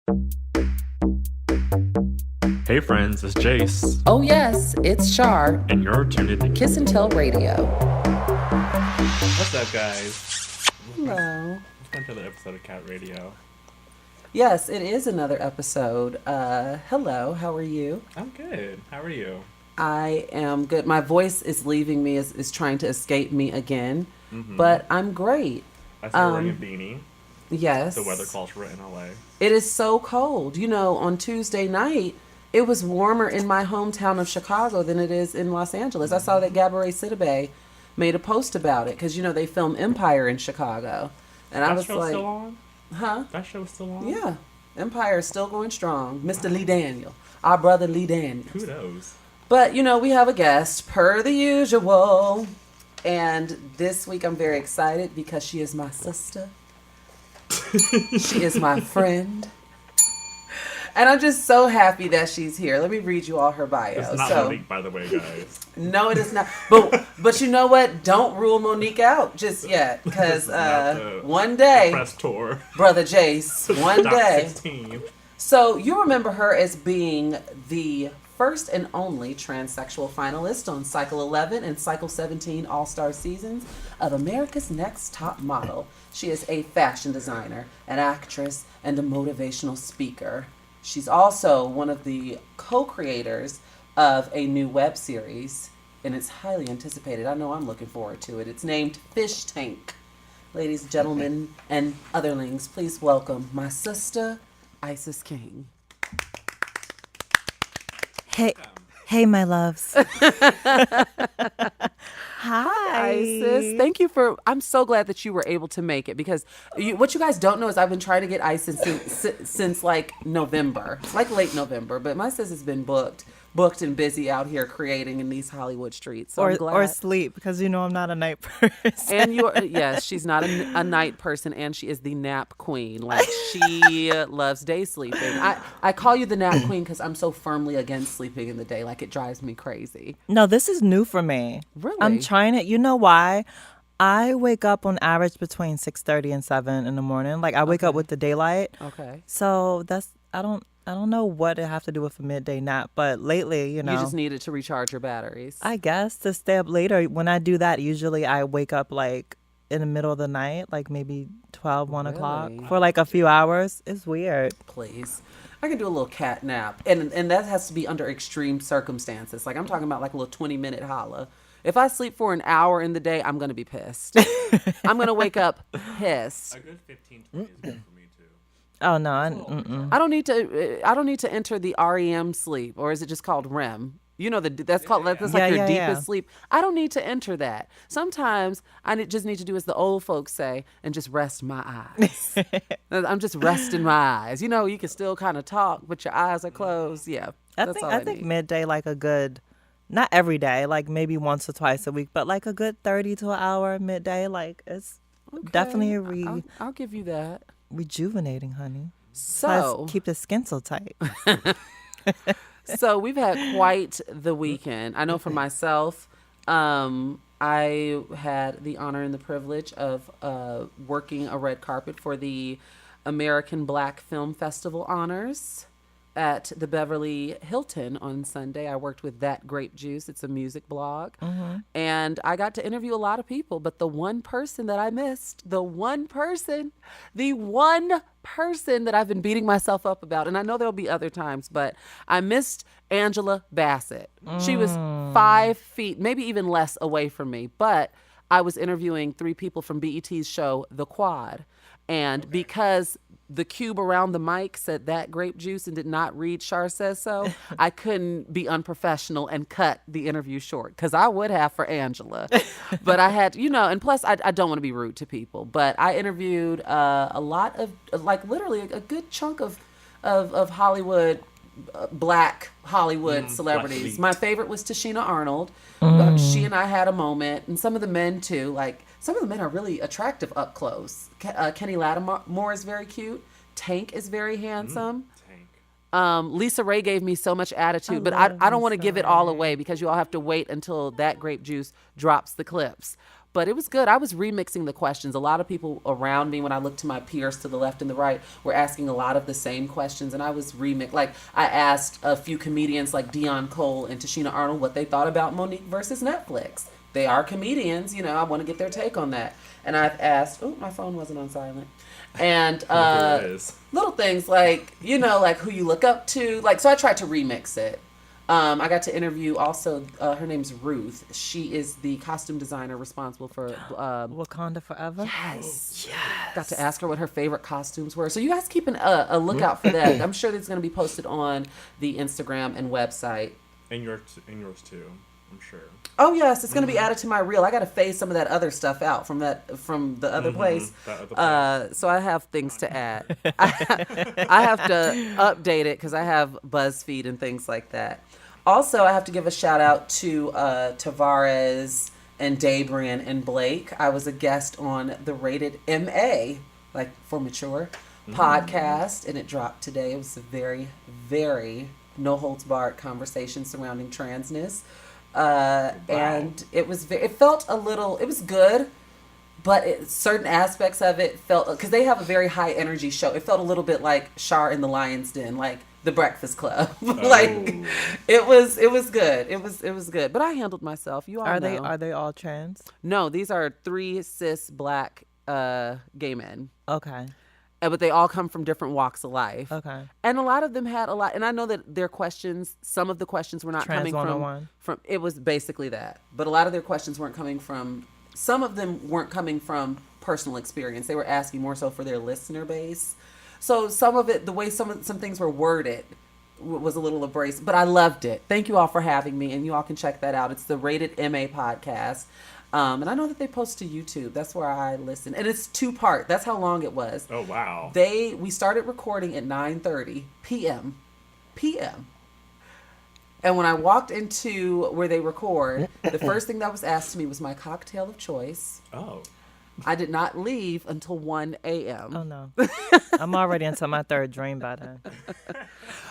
Hey friends, it's Jace. Oh yes, it's Char. And you're tuned in to Kiss and Tell Radio. What's up, guys? Hello. Welcome to another episode of Cat Radio. Yes, it is another episode. Hello, how are you? I'm good. How are you? I am good. My voice is leaving me, is trying to escape me again, but I'm great. I see you're wearing a beanie. Yes. The weather calls for it in LA. It is so cold. You know, on Tuesday night, it was warmer in my hometown of Chicago than it is in Los Angeles. I saw that Gabourey Sidibe made a post about it because, you know, they film Empire in Chicago. And I was show's like, still on? Huh? That show's still on? Yeah. Empire is still going strong. Mr. Lee Daniel. Our brother Lee Daniels. Kudos. But, you know, we have a guest, per the usual. And this week I'm very excited because she is my sister. She is my friend. And I'm just so happy that she's here. Let me read you all her bio. It's not Monique, by the way, guys. No, it is not. But you know what? Don't rule Monique out just yet. Because one day, press tour. Brother Jace, one day. 16. So you remember her as being the first and only transsexual finalist on Cycle 11 and Cycle 17 All-Star seasons of America's Next Top Model. She is a fashion designer, an actress, and a motivational speaker. She's also one of the co-creators of a new web series, and it's highly anticipated. I know I'm looking forward to it. It's named Fish Tank. Ladies, gentlemen, and otherlings, please welcome my sister, Isis King. Hey, my loves. Hi, Isis. Thank you I'm so glad that you were able to make it because what you guys don't know is I've been trying to get Isis since like November, like late November, but my sis has been booked and busy out here creating in these Hollywood streets. So I'm glad. Or sleep, because you know I'm not a night person. And yes, she's not a night person, and she is the nap queen. Like, she loves day sleeping. I call you the nap queen because I'm so firmly against sleeping in the day. Like, it drives me crazy. No, this is new for me. Really? I'm trying it. You know why? I wake up on average between 6:30 and 7 in the morning. Like, I wake up with the daylight. Okay. So I don't know what it have to do with a midday nap, but lately, you know. You just needed to recharge your batteries. I guess to stay up later. When I do that, usually I wake up like in the middle of the night, like maybe 12, 1 o'clock for like a few hours. It's weird. Please. I can do a little cat nap. And that has to be under extreme circumstances. Like, I'm talking about like a little 20-minute holla. If I sleep for an hour in the day, I'm going to be pissed. I'm going to wake up pissed. A good 15, 20 is good for me, too. Oh no, I don't need to enter the REM sleep, or is it just called REM? You know, that's like your deepest sleep. I don't need to enter that. Sometimes just need to do as the old folks say and just rest my eyes. I'm just resting my eyes. You know, you can still kind of talk, but your eyes are closed. Yeah, I think midday, like a good, not every day, like maybe once or twice a week, but like a good 30 to an hour midday, like it's definitely I'll give you that. Rejuvenating, honey. So keep the skin so tight. So we've had quite the weekend. I know for myself, I had the honor and the privilege of working a red carpet for the American Black Film Festival honors at the Beverly Hilton on Sunday. I worked with That Grape Juice. It's a music blog. And I got to interview a lot of people, but the one person that I missed, the one person that I've been beating myself up about, and I know there'll be other times, but I missed Angela Bassett. She was 5 feet, maybe even less away from me, but I was interviewing 3 people from BET's show, The Quad. And because the cube around the mic said That Grape Juice and did not read Char Says So, I couldn't be unprofessional and cut the interview short, because I would have for Angela. But I had, and plus I don't want to be rude to people, but I interviewed a lot of, like, literally a good chunk of Hollywood, Black Hollywood celebrities. My favorite was Tashina Arnold. She and I had a moment, and some of the men too. Like, some of the men are really attractive up close. Kenny Lattimore is very cute. Tank is very handsome. Lisa Ray gave me so much attitude, but I don't want to give it all away because you all have to wait until That Grape Juice drops the clips. But it was good. I was remixing the questions. A lot of people around me, when I looked to my peers to the left and the right, were asking a lot of the same questions. And I was like, I asked a few comedians like Dion Cole and Tashina Arnold what they thought about Monique versus Netflix. They are comedians, I want to get their take on that. And I've asked, my phone wasn't on silent. And little things like, like who you look up to. Like, so I tried to remix it. I got to interview also, her name's Ruth. She is the costume designer responsible for Wakanda Forever. Yes. Got to ask her what her favorite costumes were. So you guys keep a lookout for that. I'm sure it's going to be posted on the Instagram and website. And yours too, I'm sure. Oh yes, it's going to be added to my reel. I got to phase some of that other stuff out from the other place. So I have things to add. I have to update it because I have BuzzFeed and things like that. Also, I have to give a shout out to Tavares and Dabrian and Blake. I was a guest on the Rated MA, like for mature, podcast, and it dropped today. It was a very, very no holds barred conversation surrounding transness. And it was it was good, but certain aspects of it felt, because they have a very high energy show, it felt a little bit like Shar in the Lion's Den, like The Breakfast Club. It was good. It was good, but I handled myself. You all know. Are they all trans? No, these are 3 cis black gay men. Okay. But they all come from different walks of life. Okay. And a lot of them had a lot, and I know that their questions, some of the questions were not Trans coming 101. from, it was basically that. But a lot of their questions weren't coming from, some of them weren't coming from personal experience. They were asking more so for their listener base. So some of it, the way some things were worded was a little abrasive, but I loved it. Thank you all for having me, and you all can check that out. It's the Rated MA podcast. And I know that they post to YouTube. That's where I listen. And it's 2-part. That's how long it was. Oh, wow. We started recording at 9:30 p.m. And when I walked into where they record, the first thing that was asked to me was my cocktail of choice. Oh. I did not leave until 1 a.m. Oh, no. I'm already into my 3rd dream by then.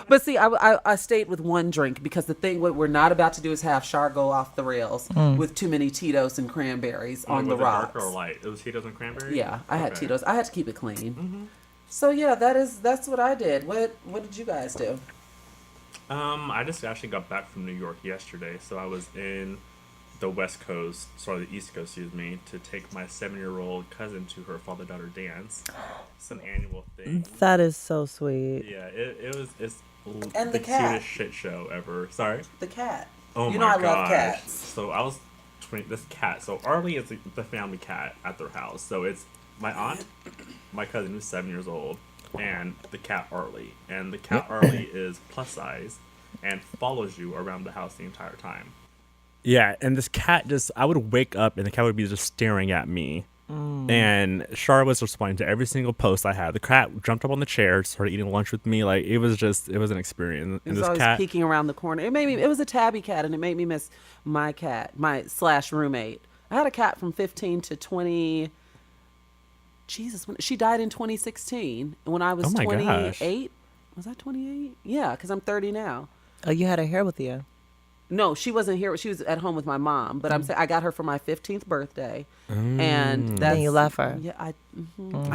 But see, I stayed with 1 drink because the thing what we're not about to do is have Char go off the rails with too many Tito's and cranberries on the rocks. Was it dark or light? It was Tito's and cranberries? Yeah, I had Tito's. I had to keep it clean. So yeah, that's what I did. What did you guys do? I just actually got back from New York yesterday, so I was in the the East Coast, to take my 7-year-old cousin to her father-daughter dance. It's an annual thing. That is so sweet. Yeah, it's And the the cat. cutest shit show ever. Sorry? The cat. Oh you my know I love gosh. cats. So I was this cat. So Arlie is the family cat at their house. So it's my aunt, my cousin who's 7 years old, and the cat Arlie. And the cat Arlie is plus size and follows you around the house the entire time. Yeah, and this cat I would wake up and the cat would be just staring at me. And Char was responding to every single post I had. The cat jumped up on the chair, started eating lunch with me. Like, it was an experience. It was always peeking around the corner. It was a tabby cat, and it made me miss my cat, my / roommate. I had a cat from 15 to 20. Jesus, she died in 2016. When I was 28. Gosh. Was I 28? Yeah, because I'm 30 now. Oh, you had her here with you? No, she wasn't here. She was at home with my mom. But I'm saying I got her for my 15th birthday, and then you left her. Yeah, I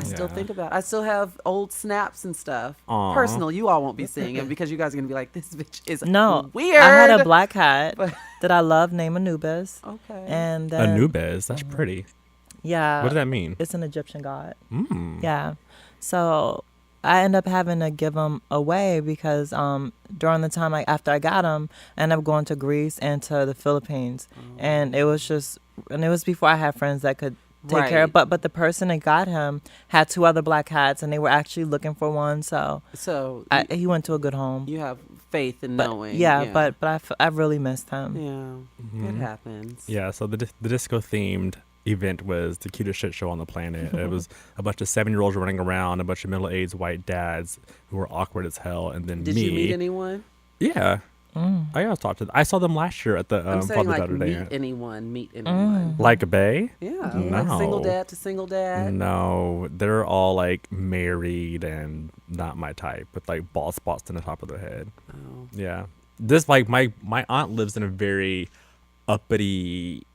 still think about it. I still have old snaps and stuff. Aww. Personal, you all won't be seeing it because you guys are gonna be like, this bitch is weird. I had a black cat that I love named Anubis. Okay. And then, Anubis, that's pretty. Yeah. What does that mean? It's an Egyptian god. Yeah. So I ended up having to give him away because during the time after I got him, I ended up going to Greece and to the Philippines. And it was before I had friends that could take care of. But the person that got him had 2 other black cats, and they were actually looking for one. So he went to a good home. You have faith in knowing. Yeah, but I really missed him. Yeah, it happens. Yeah, so the disco themed event was the cutest shit show on the planet. It was a bunch of 7-year-olds running around, a bunch of middle-aged white dads who were awkward as hell, and then Did you meet anyone? Yeah. I always talked to them. I saw them last year at the Father-Daughter Day. Meet anyone. Like a bae? Yeah. No. Like single dad to single dad? No. They're all like married and not my type, with like bald spots on the top of their head. Oh. Yeah. This, like, my aunt lives in a very uppity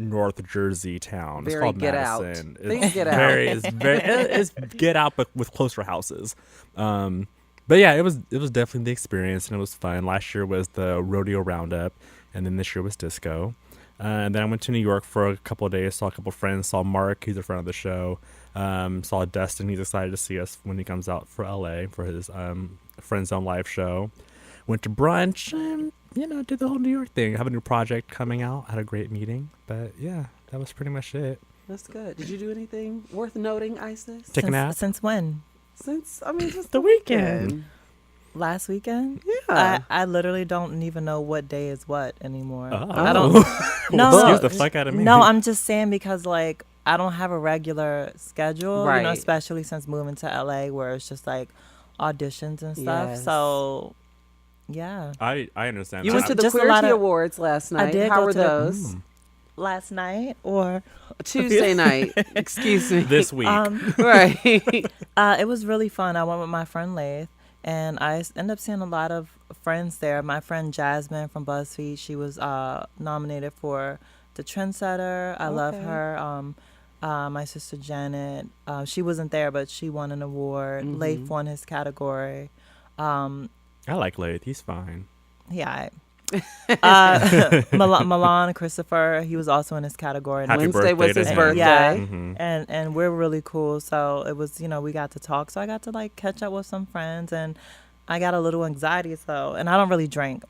North Jersey town. It's Very called get Madison. out. Things get out. It's get out, but with closer houses. But yeah, it was definitely the experience, and it was fun. Last year was the rodeo roundup, and then this year was disco. And then I went to New York for a couple of days, saw a couple of friends, saw Mark, he's a friend of the show, saw Dustin, he's excited to see us when he comes out for LA for his Friend Zone live show. Went to brunch and, did the whole New York thing. I have a new project coming out, had a great meeting, but yeah, that was pretty much it. That's good. Did you do anything worth noting, Isis? Take a nap? Since when? Just the weekend. Last weekend? Yeah. I literally don't even know what day is what anymore. Oh. I don't. Well, excuse the fuck out of me. No, I'm just saying because like I don't have a regular schedule, Right. especially since moving to LA where it's just like auditions and stuff. Yes. So, yeah. I understand You that. went to the Just a Queerty lot of- Awards last night. I did How go were to the- those? Last night or Tuesday night. Excuse me. This week. Right. it was really fun. I went with my friend Laith, and I ended up seeing a lot of friends there. My friend Jasmine from BuzzFeed, she was nominated for the Trendsetter. I love Okay. her. My sister Janet, she wasn't there, but she won an award. Mhm. Laith won his category. I like Laith. He's fine. Yeah. Milan Christopher, he was also in his category. Happy Wednesday was birthday to his him. birthday. Yeah. Mhm. And we're really cool. So it was, we got to talk. So I got to like catch up with some friends, and I got a little anxiety. So, and I don't really drink,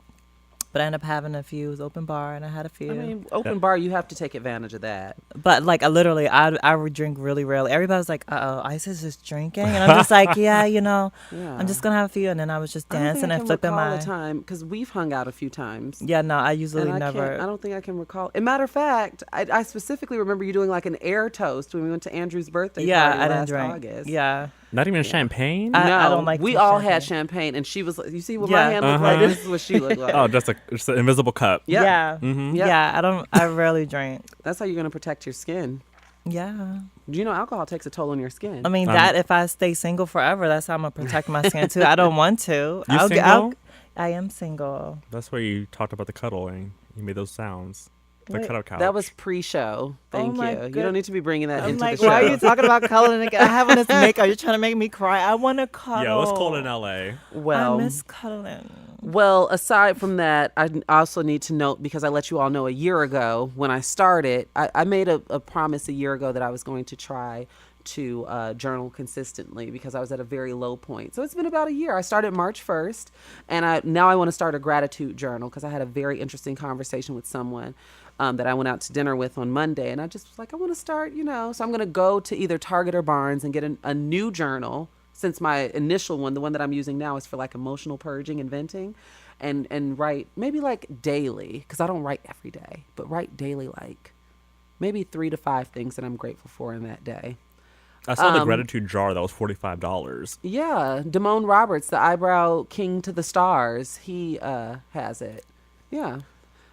but I ended up having a few. It was open bar, and I had a few. I mean, open bar, you have to take advantage of that. But like I would drink really rarely. Everybody was like, "Uh oh, Isis is drinking," and I'm just like, "Yeah, Yeah. I'm just gonna have a few." And then I was just dancing and flipping my. time because we've hung out a few times. Yeah, no, I usually And I never. don't think I can recall. As a matter of fact, I specifically remember you doing like an air toast when we went to Andrew's birthday Yeah, party I didn't last drink. August. Yeah, Not even champagne? I No, don't like we the all champagne. had champagne, and she was like, "You see what Yeah. my hand looked like? This is what she looked like." Oh, just an invisible cup. Yep. yeah, Mm-hmm. Yep. yeah. I rarely drink. That's how you're gonna protect your skin. Yeah, Do you know alcohol takes a toll on your skin? I mean that if I stay single forever, that's how I'm gonna protect my skin too. I don't want to. You single? I am single. That's where you talked about the cuddling. You made those sounds. The Wait, cuddle couch. that was pre-show. Thank my you. You good- don't need to be bringing that I'm into like, the show. why are you talking about cuddling again? I have on this makeup. You're trying to make me cry. I want to cuddle. Yeah, it's cold in LA. Well, I miss cuddling. Well, aside from that, I also need to note, because I let you all know a year ago when I started, I made a promise a year ago that I was going to try to journal consistently because I was at a very low point. So it's been about a year. I started March 1st, and now I want to start a gratitude journal because I had a very interesting conversation with someone that I went out to dinner with on Monday, and I just was like, I want to start, so I'm going to go to either Target or Barnes and get a new journal, since my initial one, the one that I'm using now, is for like emotional purging and venting, and write maybe like daily, because I don't write every day, but write daily, like maybe 3 to 5 things that I'm grateful for in that day. I saw the gratitude jar that was $45. Yeah, Damone Roberts, the eyebrow king to the stars, he has it. Yeah.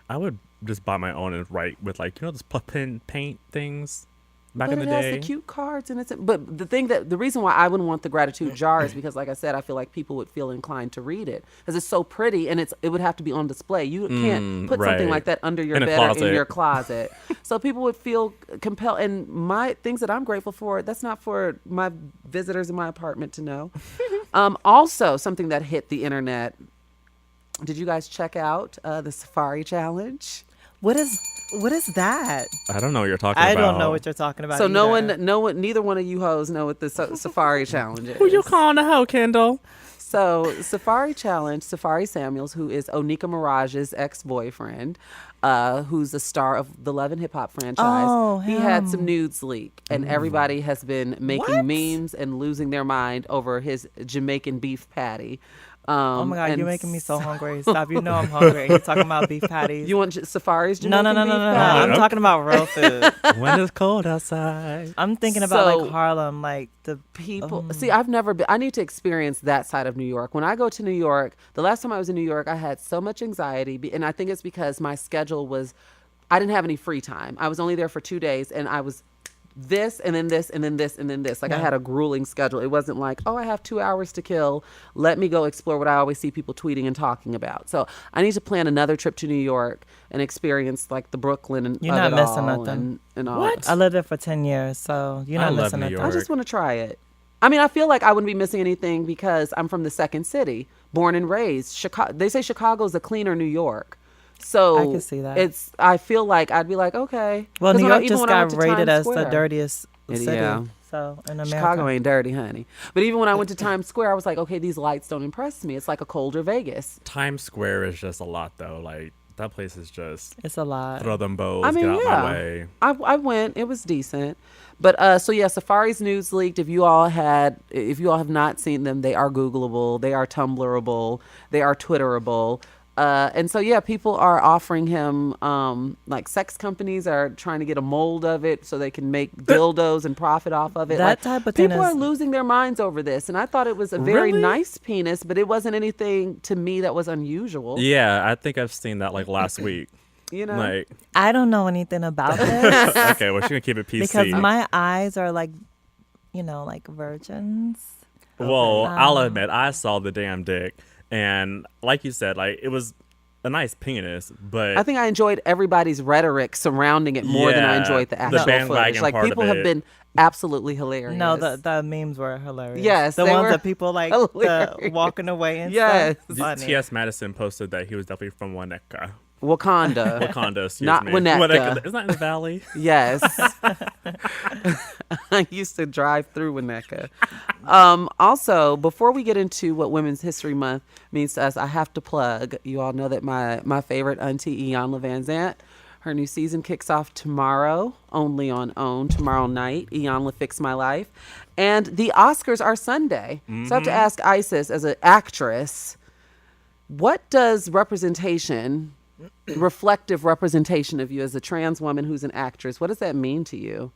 I would just buy my own and write with those puff pen paint things back But in the it has day. the cute cards, and but the reason why I wouldn't want the gratitude jar is because, like I said, I feel like people would feel inclined to read it because it's so pretty, and it would have to be on display. You can't put something right. like that under your In a bed or in closet. your closet. So people would feel compelled. And my things that I'm grateful for, that's not for my visitors in my apartment to know. Also, something that hit the internet. Did you guys check out the Safari Challenge? What is that? I don't know what you're talking I about. don't know what you're talking about. So no either. one, neither one of you hoes know what the Safari Challenge is. Who you calling a hoe, Kendall? So Safari Challenge, Safari Samuels, who is Onika Mirage's ex-boyfriend, who's a star of the Love and Hip Hop franchise. Oh, he had him. some nudes leak, and everybody has been making memes and losing their mind over his Jamaican beef patty. Oh my God, and you're making me so hungry. Stop. You know I'm hungry. You're talking about beef patties. You want Safari's no, Jamaican no, no, beef no, no, no. patty? I'm talking about real food. When it's cold outside. I'm thinking about So- like Harlem, like the People see, I've never been. I need to experience that side of New York. When I go to New York, the last time I was in New York, I had so much anxiety, and I think it's because my schedule was, I didn't have any free time. I was only there for 2 days, and I was this and then this and then this and then this. Like I had a grueling schedule. It wasn't like, oh, I have 2 hours to kill. Let me go explore what I always see people tweeting and talking about. So I need to plan another trip to New York and experience like the Brooklyn and you're not missing nothing. And all. What? I lived there for 10 years, so you're not missing nothing. I just want to try it. I mean, I feel like I wouldn't be missing anything because I'm from the second city, born and raised. Chicago. They say Chicago's a cleaner New York. So I can see that. I feel like I'd be like, okay. Well, New York just got rated as the dirtiest city. Yeah. So in America, Chicago ain't dirty, honey. But even when I went to Times Square, I was like, okay, these lights don't impress me. It's like a colder Vegas. Times Square is just a lot, though. Like, that place is just... It's a lot. Throw them bows, get out my way. I went. It was decent. But so yeah, Safari's news leaked. If you all have not seen them, they are Googleable, they are Tumblrable, they are Twitterable. And so yeah, people are offering him like sex companies are trying to get a mold of it so they can make dildos and profit off of it. That like, type of thing people are losing their minds over this, and I thought it was a very nice penis, but it wasn't anything to me that was unusual. Yeah, I think I've seen that like last week. You know, like I don't know anything about this. Okay, well, she's gonna keep it PC because my eyes are like, like virgins. Well, I'll admit I saw the damn dick, and like you said, like it was a nice penis, but I think I enjoyed everybody's rhetoric surrounding it more than I enjoyed the actual footage. Like people have been absolutely hilarious. No, the memes were hilarious. Yes, the ones that people like walking away and yes. stuff. T.S. Madison posted that he was definitely from Winnetka. Wakanda. Excuse Not me. Winnetka. Isn't that in the valley? Yes. I used to drive through Winnetka. Also, before we get into what Women's History Month means to us, I have to plug. You all know that my favorite auntie, Iyanla Van Zant, her new season kicks off tomorrow, only on OWN, tomorrow night. Iyanla Fix My Life. And the Oscars are Sunday. So I have to ask Isis, as an actress, what does reflective representation of you as a trans woman who's an actress, what does that mean to you?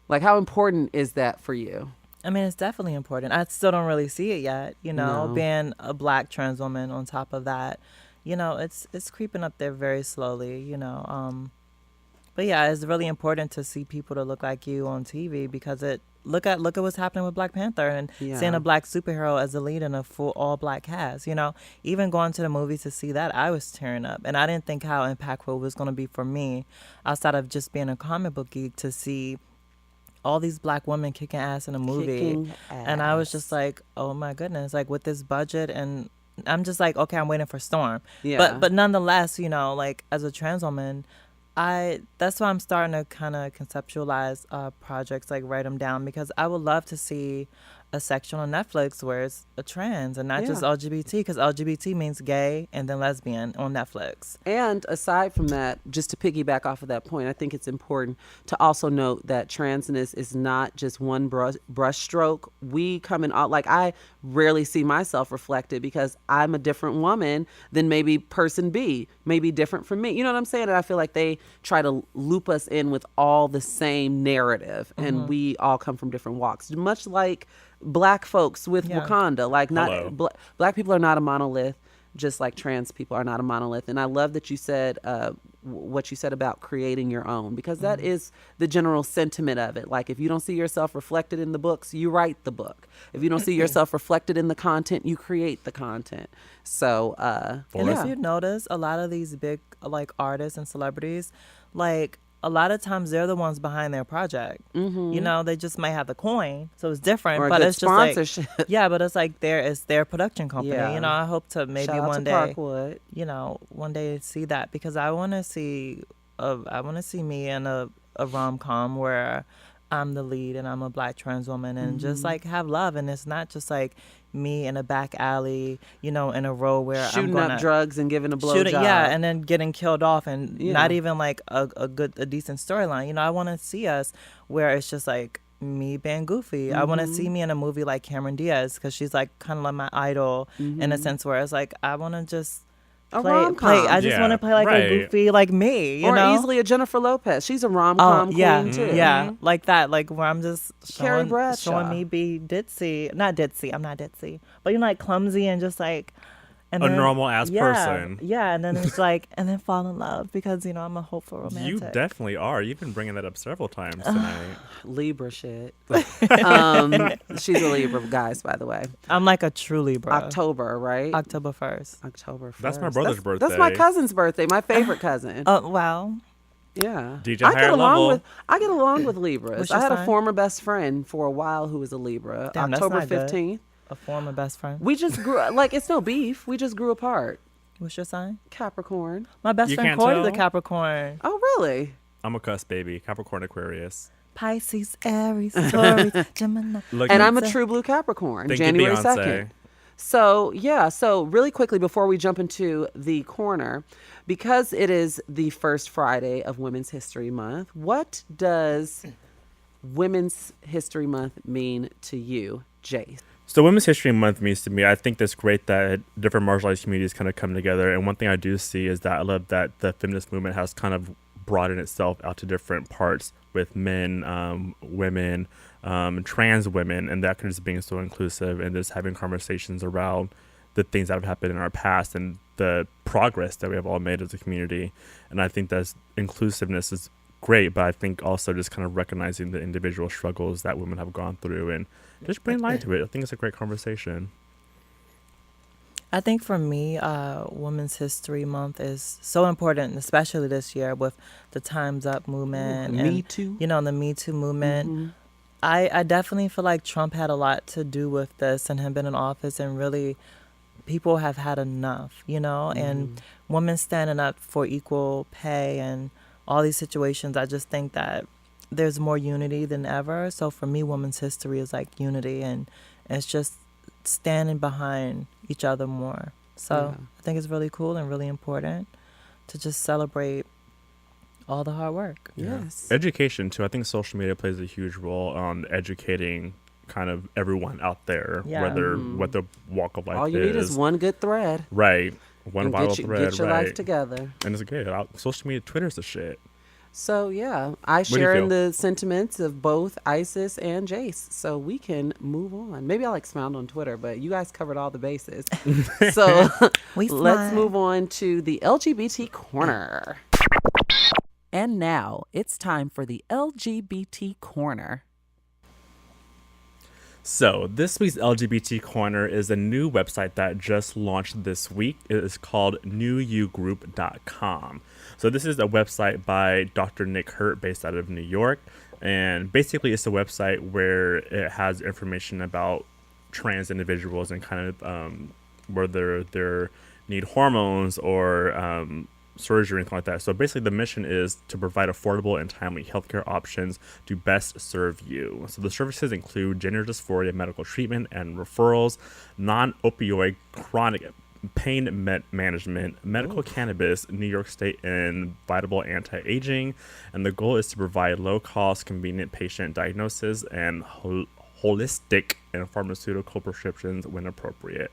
Like, how important is that for you? I mean, it's definitely important. I still don't really see it yet, being a black trans woman on top of that, it's creeping up there very slowly, but yeah, it's really important to see people that look like you on TV because look at what's happening with Black Panther and seeing a black superhero as the lead in a full all black cast. Even going to the movies to see that, I was tearing up, and I didn't think how impactful it was going to be for me, outside of just being a comic book geek, to see all these black women kicking ass in a movie. And I was just like, oh my goodness, like with this budget, and I'm just like, okay, I'm waiting for Storm. Yeah. But nonetheless, like as a trans woman, that's why I'm starting to kind of conceptualize projects, like write them down, because I would love to see a section on Netflix where it's a trans and not just LGBT, because LGBT means gay and then lesbian on Netflix. And aside from that, just to piggyback off of that point, I think it's important to also note that transness is not just one brushstroke. We come in all, like, I rarely see myself reflected because I'm a different woman than maybe person B, maybe different from me. You know what I'm saying? And I feel like they try to loop us in with all the same narrative, and we all come from different walks, much like black folks with Wakanda. Like, not black people are not a monolith, just like trans people are not a monolith. And I love that you said what you said about creating your own, because that is the general sentiment of it. Like, if you don't see yourself reflected in the books, you write the book. If you don't see yourself reflected in the content, you create the content. So and if you notice, a lot of these big like artists and celebrities, like, a lot of times they're the ones behind their project. They just might have the coin, so it's different. Or but it's just sponsorship. Like, but it's like it's their production company. I hope to maybe Shout out one to day, Parkwood. One day see that, because I want to see me in a rom-com where I'm the lead and I'm a black trans woman, and just like have love, and it's not just like me in a back alley, in a row where shooting I'm up drugs and giving a blowjob. And then getting killed off, and not even like a decent storyline. I want to see us where it's just like me being goofy. I want to see me in a movie like Cameron Diaz, because she's like kind of like my idol in a sense, where it's like I want to just play. I just want to play like a goofy like me, or easily a Jennifer Lopez. She's a rom-com queen too. Yeah, like that, like where I'm just Carrie Bradshaw. showing me be ditzy. Not ditzy. I'm not ditzy, but like clumsy and just like, and a then, normal ass person. Yeah, and then it's like, and then fall in love because, I'm a hopeful romantic. You definitely are. You've been bringing that up several times tonight. Libra shit. She's a Libra, guys, by the way. I'm like a true Libra. October, right? October 1st. October 1st. That's my brother's birthday. That's my cousin's birthday, my favorite cousin. Wow. Yeah. DJ higher level. I get along with Libras. What's I your had a sign? former best friend for a while who was a Libra. Damn, that's October not good. 15th. A former best friend. We just grew like it's no beef. We just grew apart. What's your sign? Capricorn. My best You friend can't Corey's a tell? Capricorn. Oh, really? I'm a cuss baby. Capricorn Aquarius. Pisces, Aries, Taurus, Gemini. Look, And I'm a true blue Capricorn. thank you, January Beyonce. 2nd. So, yeah. So, really quickly before we jump into the corner, because it is the first Friday of Women's History Month, what does Women's History Month mean to you, Jace? So Women's History Month means to me, I think it's great that different marginalized communities kind of come together. And one thing I do see is that I love that the feminist movement has kind of broadened itself out to different parts with men, women, trans women, and that kind of just being so inclusive and just having conversations around the things that have happened in our past and the progress that we have all made as a community. And I think that inclusiveness is great, but I think also just kind of recognizing the individual struggles that women have gone through and just bring light to it. I think it's a great conversation. I think for me, Women's History Month is so important, especially this year with the Time's Up movement. Me and, Too. The Me Too movement. Mm-hmm. I definitely feel like Trump had a lot to do with this and him being in office, and really people have had enough, and women standing up for equal pay and all these situations. I just think that there's more unity than ever. So for me, Women's History is like unity, and it's just standing behind each other more. So I think it's really cool and really important to just celebrate all the hard work. Yes. Education too. I think social media plays a huge role on educating kind of everyone out there, Yeah. whether what the walk of life All you need is one good thread. Right. One And vital get thread, your right. life together. And it's good. Social media, Twitter's the shit. So, yeah, I do you share in feel? the sentiments of both Isis and Jace. So we can move on. Maybe I'll expound on Twitter, but you guys covered all the bases. So We let's smart. move on to the LGBT Corner. And now it's time for the LGBT Corner. So this week's LGBT Corner is a new website that just launched this week. It is called newyouGroup.com. So this is a website by Dr. Nick Hurt based out of New York. And basically it's a website where it has information about trans individuals and kind of whether they need hormones or surgery or anything like that. So basically the mission is to provide affordable and timely healthcare options to best serve you. So the services include gender dysphoria medical treatment and referrals, non-opioid chronic pain management, medical cannabis, New York State inevitable anti-aging, and the goal is to provide low-cost, convenient patient diagnosis and holistic and pharmaceutical prescriptions when appropriate.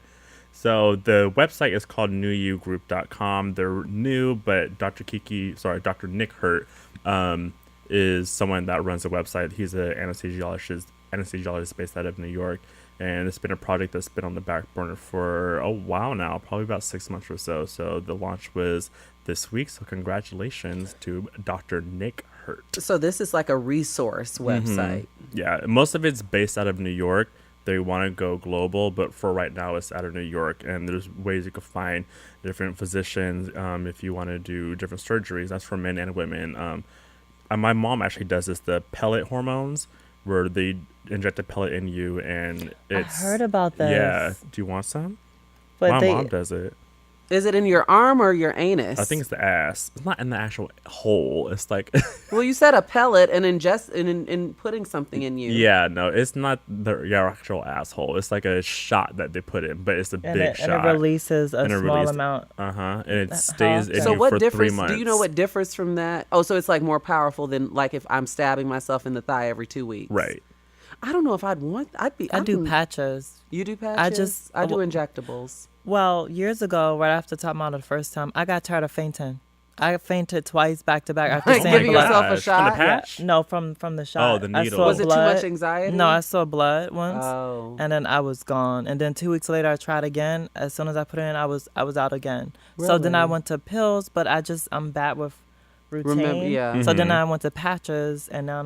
So the website is called newyouGroup.com. They're new, but Dr. Nick Hurt is someone that runs the website. He's an anesthesiologist based out of New York. And it's been a project that's been on the back burner for a while now, probably about 6 months or so. So the launch was this week. So congratulations to Dr. Nick Hurt. So this is like a resource website. Yeah, most of it's based out of New York. They want to go global, but for right now it's out of New York, and there's ways you can find different physicians if you want to do different surgeries. That's for men and women. My mom actually does this, the pellet hormones, where they inject a pellet in you, and it's... I heard about this. Yeah. Do you want some? But My mom does it. Is it in your arm or your anus? I think it's the ass. It's not in the actual hole. It's like... Well, you said a pellet and in putting something in you. Yeah, no, it's not your actual asshole. It's like a shot that they put in, but it's a big shot. And it releases a small amount. And it stays in So you what for 3 differs? months. Do you know what differs from that? Oh, so it's like more powerful than like if I'm stabbing myself in the thigh every 2 weeks. Right. I don't know if I'd want. I do patches. You do patches? I do injectables. Well, years ago, right after talking about it the first time, I got tired of fainting. I fainted twice back to back after Like saying giving blood. yourself a From the shot? patch? No, from the shot. Oh, the I needle. saw Was it too blood. much anxiety? No, I saw blood once, Oh. and then I was gone. And then 2 weeks later, I tried again. As soon as I put it in, I was out again. So then I Really? went to pills, but I'm bad with routine. Remember, yeah. So then Mhm. I went to patches, and now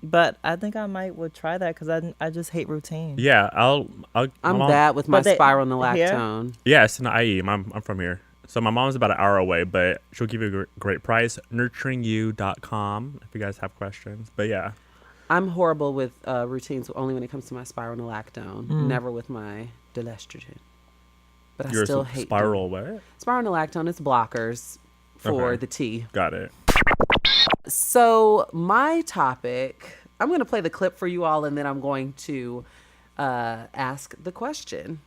But I think I would try that because I just hate routine. Yeah, I'm my mom- bad with my But they- spiral here? nalactone. Yeah, it's in the IE. I'm from here. So my mom's about an hour away, but she'll give you a great price. Nurturingyou.com if you guys have questions. But yeah. I'm horrible with routines only when it comes to my spiral nalactone. Never with my delestrogen. But I Your still hate spiral what? spiral nalactone. It's blockers for Okay. the T. Got it. So my topic, I'm going to play the clip for you all, and then I'm going to ask the question.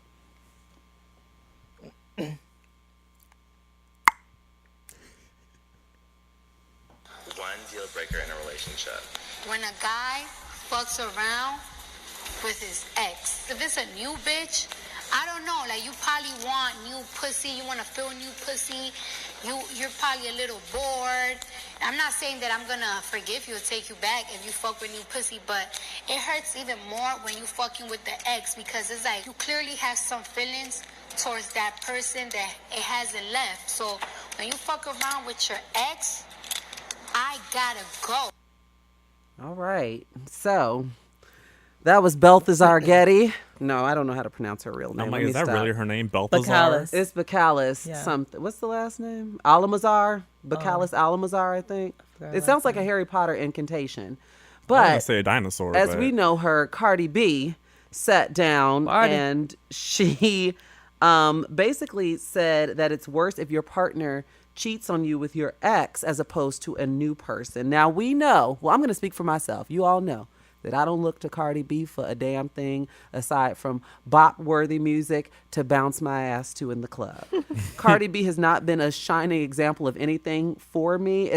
One deal breaker in a relationship. When a guy fucks around with his ex, if it's a new bitch, I don't know. Like, you probably want new pussy. You want to feel new pussy. You're probably a little bored. I'm not saying that I'm gonna forgive you or take you back if you fuck with new pussy, but it hurts even more when you fucking with the ex, because it's like you clearly have some feelings towards that person that it hasn't left. So when you fuck around with your ex, I gotta go. All right. So that was Balthazar Getty. No, I don't know how to pronounce her real name. I'm Let like, is is that stop. really her name? Balthazar? Bacallus. It's Bacallus Yeah. something. What's the last name? Alamazar? Bacallus Alamazar, I think. forgot It last sounds like a name. Harry Potter incantation. I was But gonna say a dinosaur. as but we know her, Cardi B sat down Cardi. and she basically said that it's worse if your partner cheats on you with your ex as opposed to a new person. Now we know, well, I'm going to speak for myself. You all know that I don't look to Cardi B for a damn thing aside from bop-worthy music to bounce my ass to in the club. Cardi B has not been a shining example of anything for me.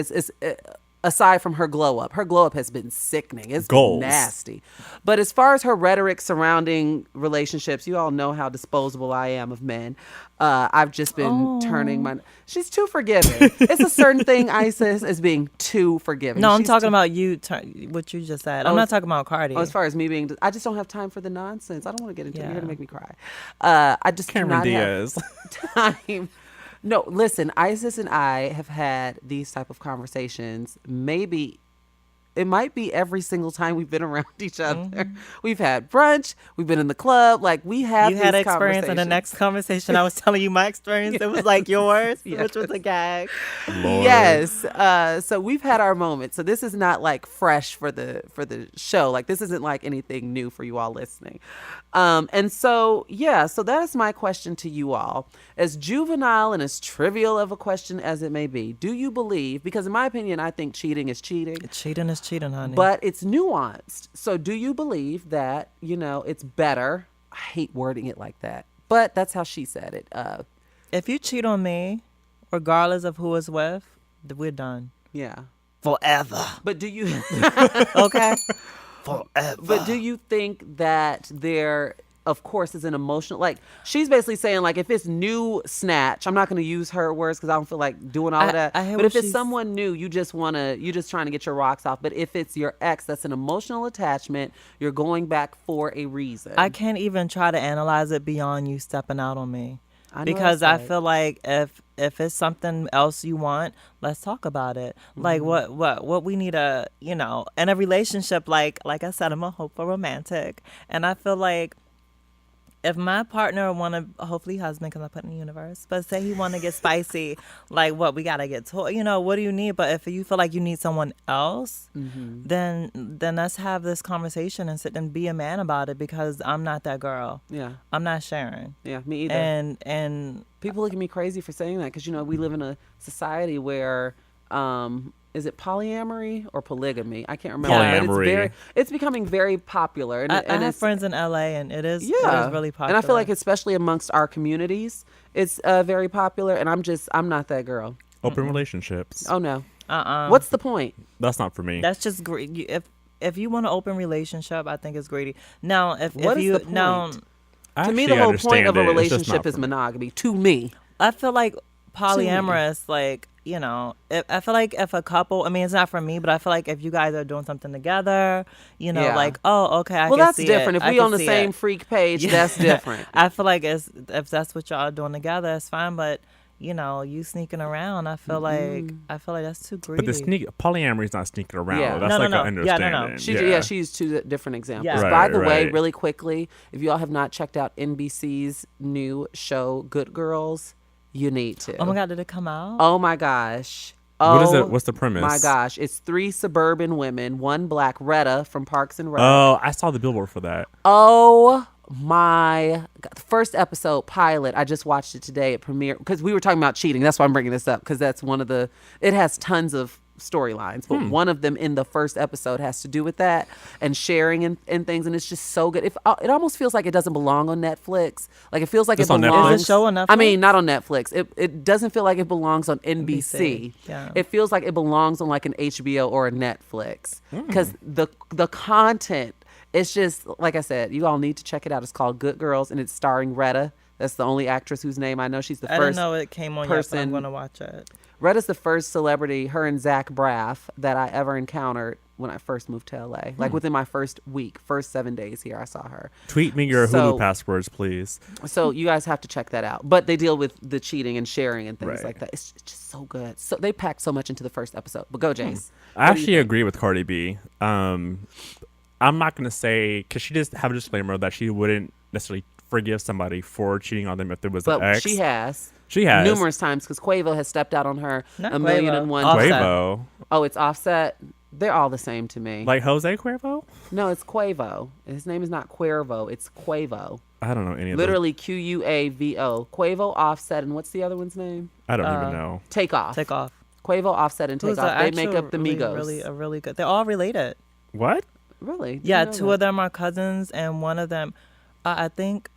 Aside from her glow up. Her glow up has been sickening. It's been Goals. nasty. But as far as her rhetoric surrounding relationships, you all know how disposable I am of men. I've just been turning my... She's too forgiving. It's a certain thing, Isis, as being too forgiving. No, I'm She's talking too- about you. What you just said. I'm Oh, not talking about Cardi. Oh, as far as me being... I just don't have time for the nonsense. I don't want to get into it. You're going to Yeah. make me cry. I just do Cameron not have Diaz. time. No, listen, Isis and I have had these type of conversations. Maybe it might be every single time we've been around each other. We've had brunch. We've been in the club. Like we have. you had these experience in the conversations. next conversation. I was telling you my experience. It was like yours, Yes. which was a gag. Lord. Yes. So we've had our moments. So this is not like fresh for the show. Like this isn't like anything new for you all listening. And so yeah. So that is my question to you all. As juvenile and as trivial of a question as it may be, do you believe? Because in my opinion, I think cheating is cheating. Cheating is cheating, honey. But it's nuanced. So do you believe that, it's better? I hate wording it like that, but that's how she said it. if you cheat on me, regardless of who it's with, we're done Yeah. forever. But do you Okay. Forever. but do you think that there of course is an emotional, like she's basically saying like if it's new snatch, I'm not going to use her words because I don't feel like doing all of that. I hear But what if it's she's- someone new, you're just trying to get your rocks off. But if it's your ex, that's an emotional attachment. You're going back for a reason. I can't even try to analyze it beyond you stepping out on me. I know Because that's I right. feel like if it's something else you want, let's talk about it. Like what we need in a relationship, like I said, I'm a hopeful romantic. And I feel like if my partner hopefully husband, because I put in the universe, but say he want to get spicy, like what we got to get told, what do you need? But if you feel like you need someone else, then let's have this conversation and sit and be a man about it, because I'm not that girl. Yeah. I'm not Sharon. Yeah, me either. And People look at me crazy for saying that because we live in a society where is it polyamory or polygamy? I can't remember. But Polyamory. it's becoming very popular. And, I and have it's, friends in LA, and it is yeah, really popular. And I feel like especially amongst our communities, it's very popular. And I'm not that girl. Open relationships. Oh no. Uh-uh. What's the point? That's not for me. That's just great. If you want an open relationship, I think it's greedy. Now, What is the point? I To me, actually the whole point understand of a it. It's just relationship not is for me. monogamy. To me. I feel like polyamorous, like, you know, I feel like if a couple, I mean, it's not for me, but I feel like if you guys are doing something together, you know, Yeah. like, oh, okay, I Well, can that's see different. it. If we on the same freak page, that's different. I feel like if that's what y'all are doing together, it's fine. But you know, you sneaking around, I feel like that's too greedy. But the polyamory is not sneaking around. Yeah. That's No, like no, an no. Yeah, no, understanding. no. She used two different examples. Yeah. By the way, Right. really quickly, if you all have not checked out NBC's new show, Good Girls, you need to. Oh my God, did it come out? Oh my gosh. What is Oh it? What's the premise? My gosh. It's 3 suburban women, 1 black, Retta from Parks and Rec. Oh, I saw the billboard for that. Oh my God. The first episode pilot, I just watched it today at premiere because we were talking about cheating. That's why I'm bringing this up, because that's one of the, it has tons of storylines, but one of them in the first episode has to do with that and sharing and things, and it's just so good. It almost feels like it doesn't belong on Netflix. Like it feels like It's it on Netflix? belongs. Is the show on Netflix? I mean, not on Netflix. It doesn't feel like it belongs on NBC. Yeah. It feels like it belongs on like an HBO or a Netflix because the content. It's just, like I said, you all need to check it out. It's called Good Girls, and it's starring Retta. That's the only actress whose name I know. She's the I first didn't know it came on person. yet, but I'm going to watch it. Retta's the first celebrity, her and Zach Braff, that I ever encountered when I first moved to LA. Like within my first 7 days here, I saw her. Tweet me your So- Hulu passwords, please. So you guys have to check that out. But they deal with the cheating and sharing and things Right. like that. It's just so good. So they packed so much into the first episode. But go, Jace. I actually agree with Cardi B. I'm not going to say, because she does have a disclaimer that she wouldn't necessarily forgive somebody for cheating on them if there was But an ex. she has. She has. Numerous times because Quavo has stepped out on her Not a million Quavo. and one Offset. times. Quavo. Oh, it's Offset. They're all the same to me. Like Jose Cuervo? No, it's Quavo. His name is not Cuervo. It's Quavo. I don't know any of Literally Quavo. Quavo, Offset, and what's the other one's name? those. I don't even know. Takeoff. Take off. Quavo, Offset, and Who's Takeoff. the They make actual up the really, Migos. really good. They're all related. What? Really? Didn't Yeah, know two that. of them are cousins, and one of them, I think,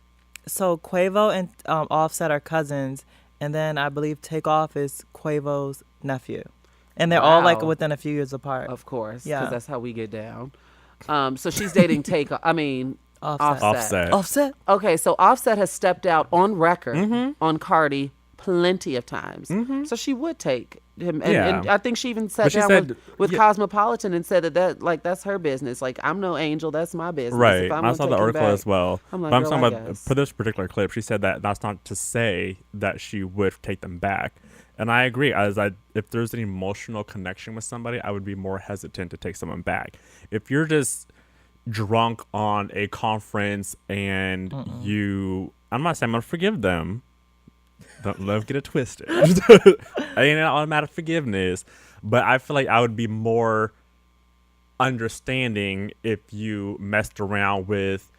so Quavo and Offset are cousins, and then I believe Takeoff is Quavo's nephew, and they're all like Wow. within a few years apart. Of course. Yeah. Because that's how we get down. So she's dating Takeoff. Offset. Offset. Offset. Okay, so Offset has stepped out on record on Cardi plenty of times. So she would take him. And Yeah. I think she even sat But she down said- with yeah. Cosmopolitan and said that's her business. Like, I'm no angel. That's my business. Right. If I'm I gonna saw take the him article back- as well. I'm like, but I'm girl, talking I about, guess. for this particular clip, she said that that's not to say that she would take them back. And I agree. If there's an emotional connection with somebody, I would be more hesitant to take someone back. If you're just drunk on a conference and I'm not saying I'm going to forgive them. Don't love get it twisted. I ain't an automatic forgiveness. But I feel like I would be more understanding if you messed around with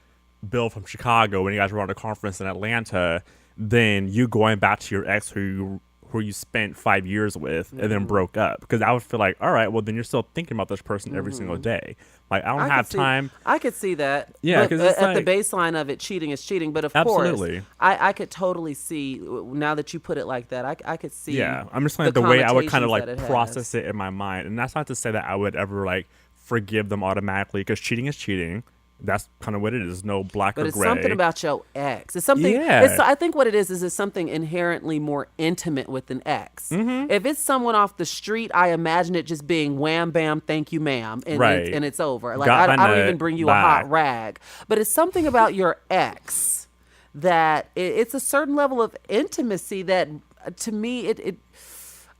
Bill from Chicago when you guys were on a conference in Atlanta than you going back to your ex who you spent 5 years with and then broke up. Because I would feel like, all right, well, then you're still thinking about this person every single day. Like, I don't have time. I could see that. Yeah, But 'cause it's at the like- baseline of it, cheating is cheating. But of Absolutely. course, I could totally see, now that you put it like that, I could see. Yeah, I'm just saying the way I would kind of connotations like that it process has. it in my mind. And that's not to say that I would ever like forgive them automatically, because cheating is cheating. That's kind of what it is. No black But or it's gray. something about your ex. It's something. Yeah. I think what it is it's something inherently more intimate with an ex. Mm-hmm. If it's someone off the street, I imagine it just being wham bam, thank you, ma'am, and Right. it's over. Like Got I my don't nut, even bring you bye. a hot rag. But it's something about your ex that it's a certain level of intimacy that, to me, it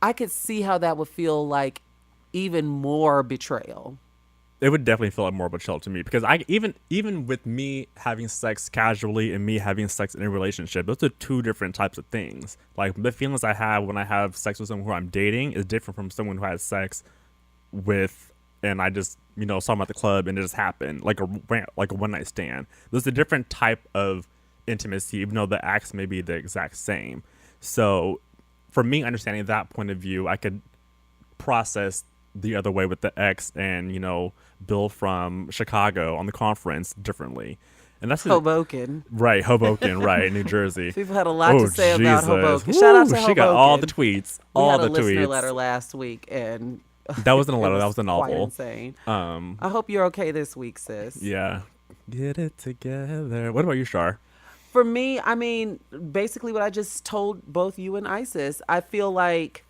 I could see how that would feel like even more betrayal. It would definitely feel like more of a chill to me, because I even with me having sex casually and me having sex in a relationship, those are two different types of things. Like, the feelings I have when I have sex with someone who I'm dating is different from someone who has sex with, and I just saw them at the club and it just happened, like a one night stand. There's a different type of intimacy, even though the acts may be the exact same. So, for me, understanding that point of view, I could process the other way with the ex and Bill from Chicago on the conference differently. And that's Hoboken. right, Hoboken, right, New Jersey. People had a lot to say about Jesus. Hoboken. Shout out to Woo, Hoboken. She got all the tweets, We all had the a listener tweets. letter last week, and That wasn't a it letter, that was was a quite novel. insane. I hope you're okay this week, sis. Yeah. Get it together. What about you, Shar? For me, I mean, basically what I just told both you and Isis, I feel like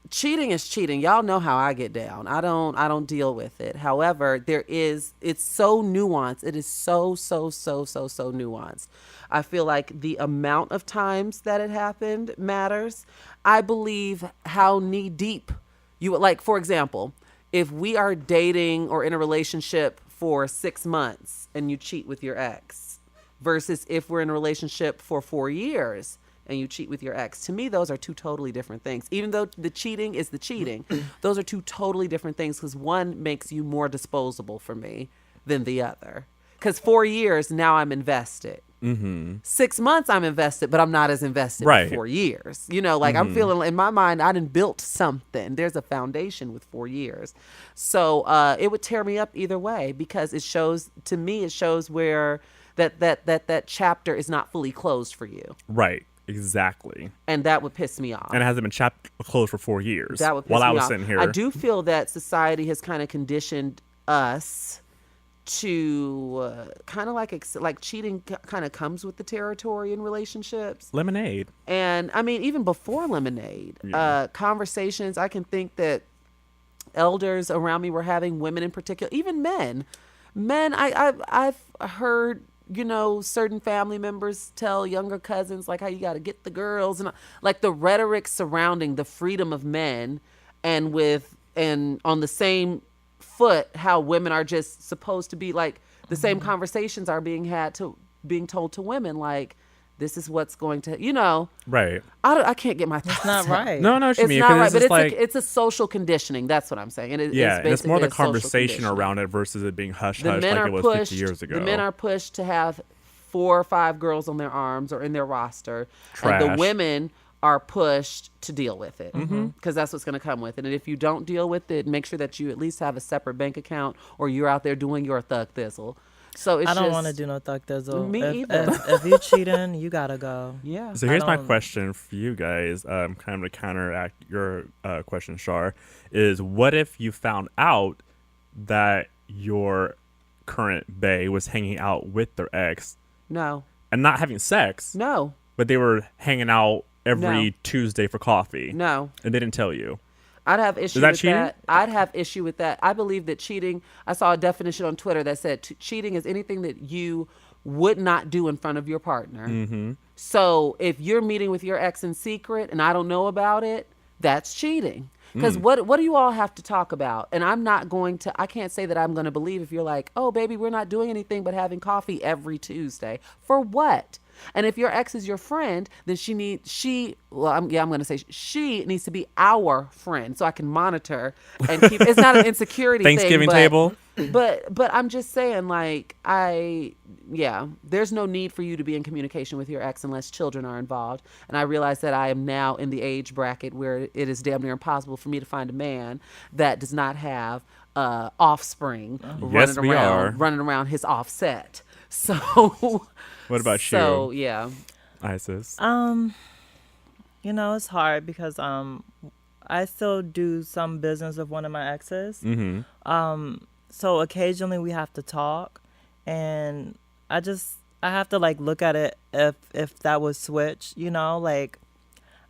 cheating is cheating. Y'all know how I get down. I don't deal with it. However, it's so nuanced. It is so nuanced. I feel like the amount of times that it happened matters. I believe how knee deep you would, like, for example, if we are dating or in a relationship for 6 months and you cheat with your ex versus if we're in a relationship for 4 years and you cheat with your ex. To me, those are two totally different things. Even though the cheating is the cheating, those are two totally different things because one makes you more disposable for me than the other. Because 4 years, now I'm invested. 6 months, I'm invested, but I'm not as invested with 4 years. You know, like I'm feeling, in my mind, I done built something. There's a foundation with 4 years. So it would tear me up either way because it shows, to me, it shows where that chapter is not fully closed for you. Right. Exactly. And that would piss me off. And it hasn't been closed for 4 years. That would piss while me I was off. sitting here. I do feel that society has kind of conditioned us to kind of like cheating kind of comes with the territory in relationships. Lemonade. And I mean, even before Lemonade, conversations, I can think that elders around me were having, women in particular, even men. I've heard, you know, certain family members tell younger cousins like how you got to get the girls, and like the rhetoric surrounding the freedom of men, and on the same foot how women are just supposed to be, like the same conversations are being told to women, like this is what's going to, you know. Right. I can't get my thoughts It's not out. right. No, what you It's mean. not right, It's but like, it's a social conditioning. That's what I'm saying. And it's more basically the a social conversation conditioning. around it versus it being hush The hush men like are it was pushed. 50 years ago. The men are pushed to have 4 or 5 girls on their arms or in their roster, and the Trash. women are pushed to deal with it because that's what's going to come with it. And if you don't deal with it, make sure that you at least have a separate bank account or you're out there doing your thug thizzle. So it's I don't want to do no thug thizzle. Me either. If you cheating, you gotta go. Yeah. So here's my don't- question for you guys, kind of to counteract your question, Shar, is what if you found out that your current bae was hanging out with their ex No. and not having sex, No. but they were hanging out every No. Tuesday for coffee, No. and they didn't tell you? I'd have issue that with cheating? that. I'd have issue with that. I believe that cheating, I saw a definition on Twitter that said cheating is anything that you would not do in front of your partner. So if you're meeting with your ex in secret and I don't know about it, that's cheating. Because what do you all have to talk about? And I can't say that I'm going to believe if you're like, oh, baby, we're not doing anything but having coffee every Tuesday. For what? And if your ex is your friend, then she needs to be our friend so I can monitor and keep. It's not an insecurity Thanksgiving thing, table. But I'm just saying, like, there's no need for you to be in communication with your ex unless children are involved. And I realize that I am now in the age bracket where it is damn near impossible for me to find a man that does not have offspring Yes, we are. running around his offset. So What about so you, yeah. Isis? You know, it's hard because I still do some business with one of my exes. So occasionally we have to talk, and I have to like look at it if that was switch, you know, like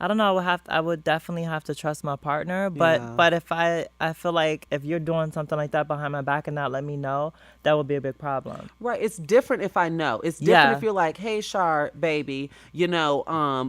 I don't know, I would definitely have to trust my partner, but if I feel like if you're doing something like that behind my back and not let me know, that would be a big problem. Right. It's different if I know. It's different if you're like, hey, Shar, baby, you know,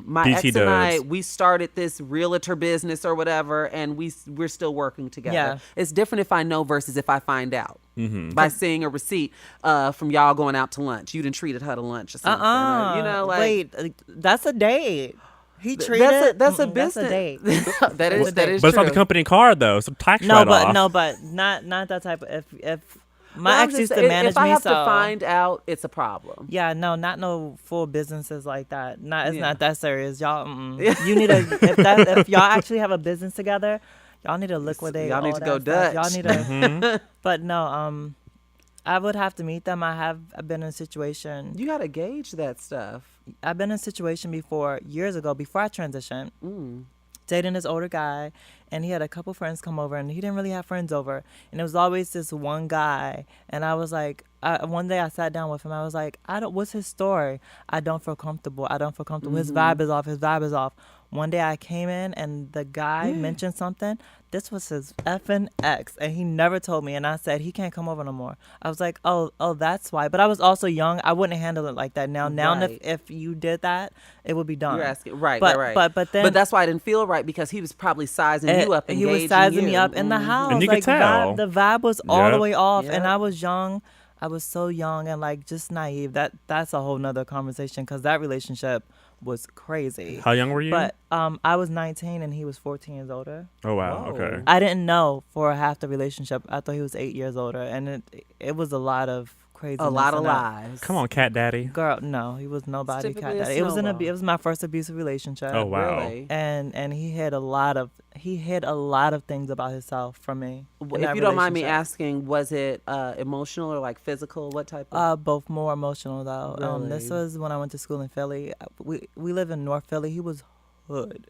my BT ex and I, dubs. we started this realtor business or whatever, and we're still working together. Yeah. It's different if I know versus if I find out by seeing a receipt from y'all going out to lunch. You done treated her to lunch or something. Or, you know, like. wait, that's a date. He treated That's a Mm-mm, business. That's a date. that is But true. it's not the company car though, so tax No, write-off. but not that type of. If But my I'm ex just used to saying, manage if I me, have so to find out, it's a problem. yeah, not no full businesses like that. It's Yeah. not that serious, y'all. You need to if y'all actually have a business together, y'all need to liquidate. Y'all need all to go that stuff. Dutch. Y'all need to. But no, I would have to meet them. I've been in a situation. You gotta gauge that stuff. I've been in a situation before years ago before I transitioned. Dating this older guy, and he had a couple friends come over, and he didn't really have friends over, and it was always this one guy, and I was like, one day I sat down with him. I was like, what's his story? I don't feel comfortable. I don't feel comfortable. His vibe is off. His vibe is off. One day I came in and the guy mentioned something. This was his effing ex, and he never told me. And I said, he can't come over no more. I was like, oh, that's why. But I was also young. I wouldn't handle it like that now. Right. If you did that, it would be done. You're asking, right, but, right. But then, but that's why I didn't feel right, because he was probably sizing you up and he was gauging sizing me you. up in the house. And you could tell. The vibe was all the way off, Yep. and I was young. I was so young and like just naive. That's a whole nother conversation, because that relationship was crazy. How young were you? But I was 19 and he was 14 years older. Oh wow. Whoa. Okay. I didn't know for half the relationship. I thought he was 8 years older, and it was a lot of craziness. A lot of in that. lies. Come on, cat daddy. Girl, no, he was nobody. It's Cat typically a daddy. snowball. It was my first abusive relationship. Oh wow. Really? And he hid a lot of things about himself from me. in If that you don't mind me relationship. asking, was it emotional or like physical? What type of? Both more emotional though. This Really? was when I went to school in Philly. We live in North Philly. He was hood.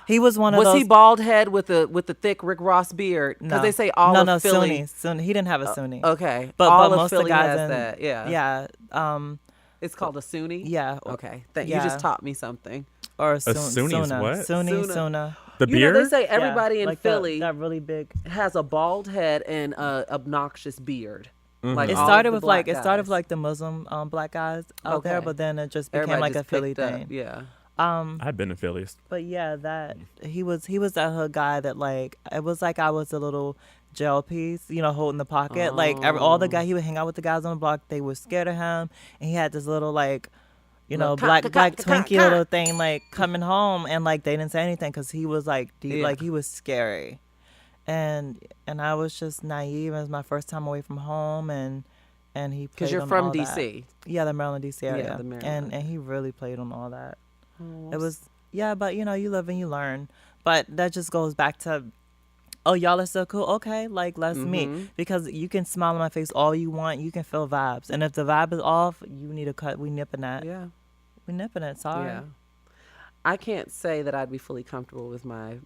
He was one of Was those. he bald head with the thick Rick Ross beard? Because they say all of Philly. Sunni. He didn't have a Sunni. Okay, But all but of most Philly of the guys has in that. Yeah. yeah It's called a Sunni. yeah Okay. You Yeah. just taught me something. or Sunni is Sunna. what? Sunni Sunna. Sunna. The You know, beard. they say everybody Yeah, in like Philly that really big. has a bald head and a obnoxious beard. Like It all of started the with black guys. guys. The Muslim black guys out there, Okay. but then it just became Everybody like just a Philly picked up. thing. Yeah. I've been to Philly. But yeah, that he was that hood guy that like it was like I was a little gel piece, holding the pocket. Like all the guy he would hang out with the guys on the block, they were scared of him, and he had this little like, Little black cock. Twinkie little thing like coming home, and like they didn't say anything because he was like deep, Yeah. like he was scary, and I was just naive. It was my first time away from home, and he Because played you're on from all that. DC. Yeah, the Maryland DC area. Yeah, the Maryland. And he really played on all that. Oh, It was but you live and you learn. But that just goes back to, oh, y'all are so cool. Okay, like let's meet, because you can smile on my face all you want. You can feel vibes, and if the vibe is off, you need a cut. We nipping that. Yeah. We nipping it. Sorry. Yeah. I can't say that I'd be fully comfortable with my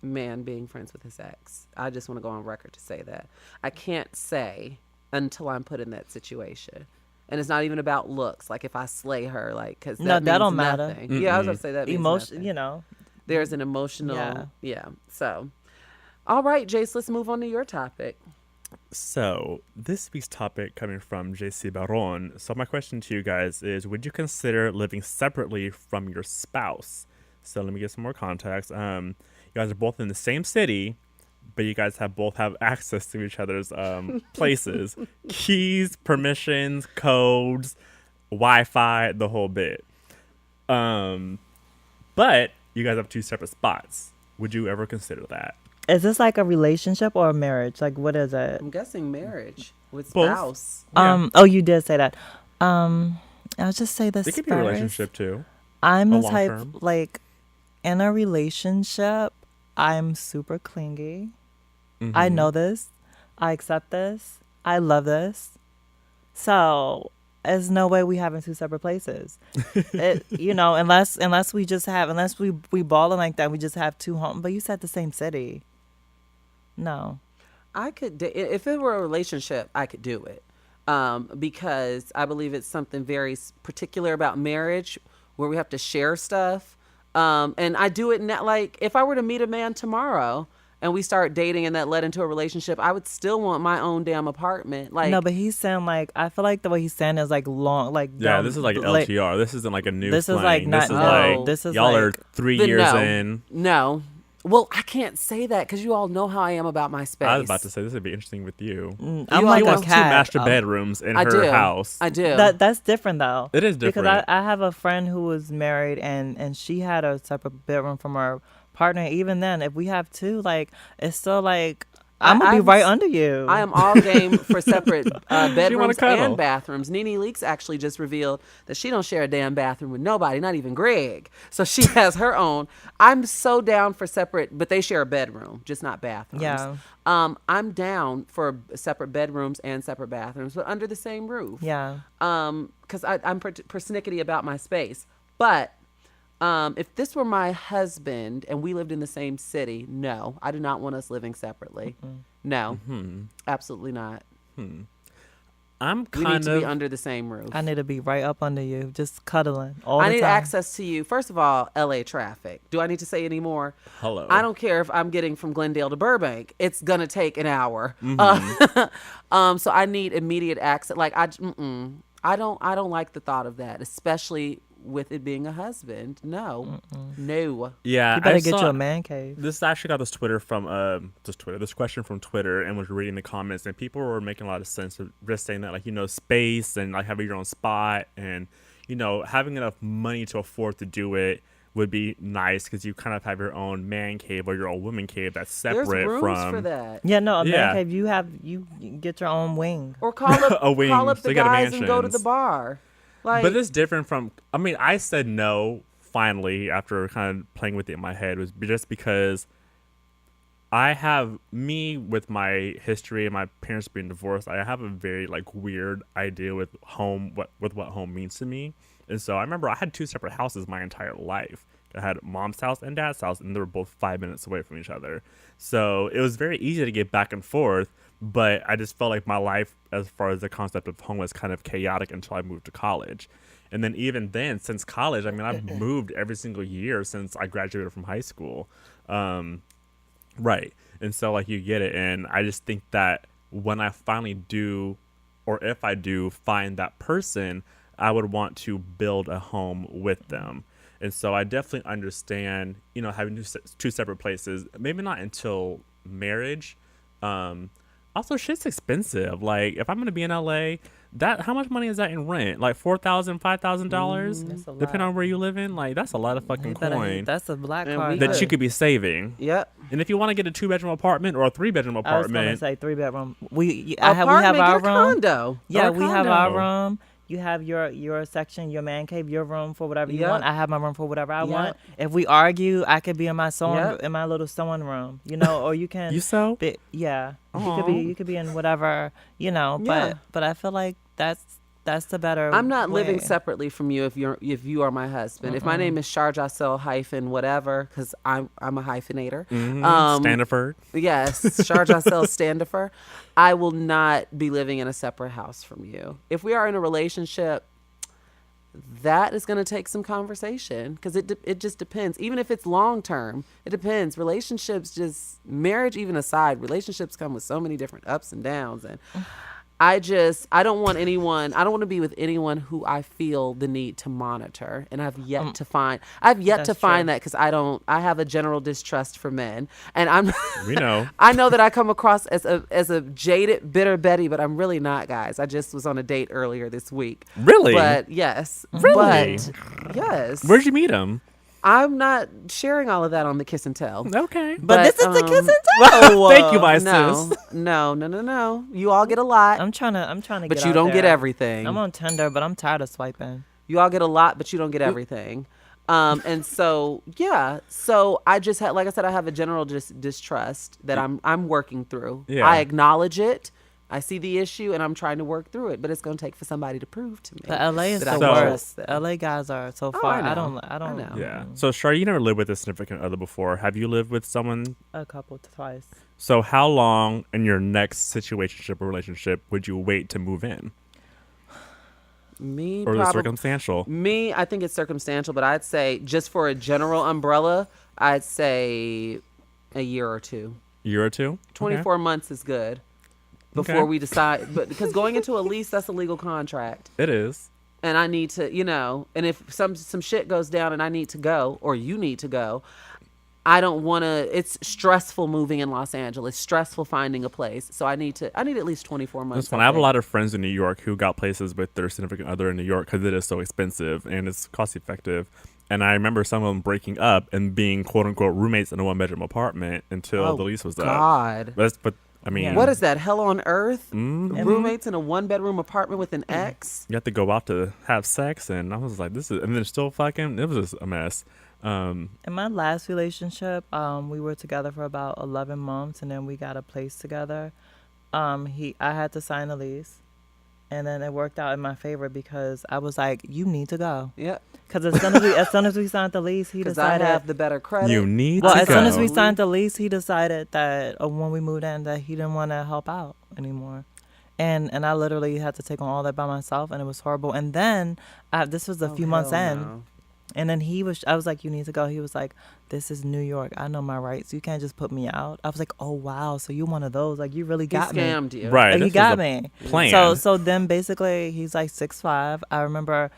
man being friends with his ex. I just want to go on record to say that. I can't say until I'm put in that situation. And it's not even about looks. Like if I slay her, like, because No, that don't matter. nothing. Yeah, I was going to say that means Emotion. nothing. There's an emotional, Yeah. yeah. So, all right, Jace, let's move on to your topic. So, this week's topic coming from JC Baron. So, my question to you guys is, would you consider living separately from your spouse? So, let me get some more context. You guys are both in the same city, but you guys both have access to each other's places, keys, permissions, codes, Wi-Fi, the whole bit. But you guys have two separate spots. Would you ever consider that? Is this like a relationship or a marriage? Like what is it? I'm guessing marriage with Both. spouse. Yeah. Oh, you did say that. I'll just say this. It could be a relationship too. I'm A the long type term. like in a relationship, I'm super clingy. I know this. I accept this. I love this. So there's no way we having two separate places. Unless we balling like that, we just have two homes. But you said the same city. No. I could, if it were a relationship, I could do it. Because I believe it's something very particular about marriage where we have to share stuff. And I do it like if I were to meet a man tomorrow and we start dating and that led into a relationship, I would still want my own damn apartment. Like, No, but he's saying like I feel like the way he's saying is like long, like Yeah, dumb, this is like LTR. This isn't like a new This is slang. like not. This is no, like this is y'all like, are 3 then years no. in. No. Well, I can't say that because you all know how I am about my space. I was about to say this would be interesting with you. I'm You like She a wants two cat. master bedrooms in I her do. house. I do. That's different though. It is different. Because I have a friend who was married and she had a separate bedroom from her partner. Even then, if we have two, like it's still like I'm gonna be right under you. I am all game for separate bedrooms cuddle. and bathrooms. Nene Leakes actually just revealed that she don't share a damn bathroom with nobody, not even Greg. So she has her own. I'm so down for separate, but they share a bedroom, just not bathrooms. Yeah. I'm down for separate bedrooms and separate bathrooms, but under the same roof. Yeah. Because I'm persnickety about my space. But if this were my husband and we lived in the same city, no, I do not want us living separately. No, absolutely not. I'm We need kind to be of. under the same roof. I need to be right up under you, just cuddling all the I need time. access to you. First of all, LA traffic. Do I need to say any more? Hello. I don't care if I'm getting from Glendale to Burbank. It's gonna take an hour. So I need immediate access. Like I don't like the thought of that, especially with it being a husband. No. Yeah, You better I get saw- you a man cave. This actually got this question from Twitter, and was reading the comments, and people were making a lot of sense of just saying that, like, space and like having your own spot, and having enough money to afford to do it would be nice because you kind of have your own man cave or your own woman cave that's separate There's rooms from for that. Yeah, no, a Yeah. man cave. You get your own wing. Or call up A wing. call up So the you got a guys and go to mansions. the bar. Like, But it's different from. I mean, I said no finally after kind of playing with it in my head, was just because I have with my history and my parents being divorced. I have a very like weird idea with home, what home means to me. And so I remember I had 2 separate houses my entire life. I had mom's house and dad's house, and they were both 5 minutes away from each other. So it was very easy to get back and forth. But I just felt like my life, as far as the concept of home, was kind of chaotic until I moved to college. And then even then, since college, I mean, I've moved every single year since I graduated from high school. Right. And so, like, you get it. And I just think that when I finally do, or if I do find that person, I would want to build a home with them. And so I definitely understand, having 2 separate places, maybe not until marriage. Also, shit's expensive. Like, if I'm going to be in LA, how much money is that in rent? Like $4,000, $5,000, That's a lot. depending on where you live in. Like, that's a lot of fucking coin That's a black And card. we that you could be saving. yep. And if you want to get a 2-bedroom apartment or a 3-bedroom I was gonna apartment, say 3-bedroom. We Apartment, have our get a room. condo. Yeah, Or a we have our condo. room. You have your section, your man cave, your room for whatever you Yep. want. I have my room for whatever I Yep. want. If we argue, I could be in my sewing Yep. in my little sewing room, or you can. you sew? Yeah, Aw. you could be in whatever, Yeah. But I feel like that's the better. I'm not living way. separately from you if you are my husband. If my name is Sharjasel hyphen whatever, because I'm a hyphenator. Standiford. Yes, Sharjasel Standifer. I will not be living in a separate house from you. If we are in a relationship, that is going to take some conversation because it just depends. Even if it's long term, it depends. Relationships, marriage even aside, relationships come with so many different ups and downs, and I don't want to be with anyone who I feel the need to monitor, and I've yet to find That's that true. because I have a general distrust for men, and We know. I know that I come across as a jaded, bitter Betty, but I'm really not, guys. I just was on a date earlier this week. Really? But yes. Really? But yes. Where'd you meet him? I'm not sharing all of that on the Kiss and Tell. Okay. But this is the kiss and tell. Thank you, my No, sis. no. You all get a lot, I'm trying to. but get you out don't get there. everything. I'm on Tinder, but I'm tired of swiping. You all get a lot, but you don't get everything. And so, yeah. So I just had, like I said, I have a general distrust that I'm working through. Yeah. I acknowledge it. I see the issue, and I'm trying to work through it. But it's going to take for somebody to prove to me. But LA is that the I can worst. trust them. LA guys are so Oh, far. I I know. don't. I know. Yeah. So, Shar, you never lived with a significant other before. Have you lived with someone? A couple twice. So, how long in your next situationship or relationship would you wait to move in? Me, Or is it probably. circumstantial? Me, I think it's circumstantial, but I'd say just for a general umbrella, I'd say a year or two. Year or two? 24 months is good before Okay. we decide. But because going into a lease, that's a legal contract. It is. And I need to, and if some shit goes down and I need to go, or you need to go, I don't want to. It's stressful moving in Los Angeles. Stressful finding a place. So I need at least 24 months. That's fun. I have a lot of friends in New York who got places with their significant other in New York because it is so expensive and it's cost effective. And I remember some of them breaking up and being quote unquote roommates in a 1-bedroom apartment until the lease was up. God. But I mean, Yeah. What is that? Hell on earth? Mm-hmm. Roommates in a 1-bedroom apartment with an ex? you have to go out to have sex, and I was like, and then still fucking. It was just a mess. In my last relationship, we were together for about 11 months, and then we got a place together. I had to sign a lease, and then it worked out in my favor because I was like, "You need to go," Yep. because as soon as we signed the lease, he Because I decided. have the better credit. You need Well, to as go. soon as we signed the lease, he decided that when we moved in, that he didn't want to help out anymore. And I literally had to take on all that by myself, and it was horrible. And then this was a few months hell in. no. And then I was like, you need to go. He was like, this is New York. I know my rights. You can't just put me out. I was like, oh, wow. So you're one of those. Like, you really He got me. scammed you. Right. Like, he this got was a me. Plan. So then basically he's like 6'5". I remember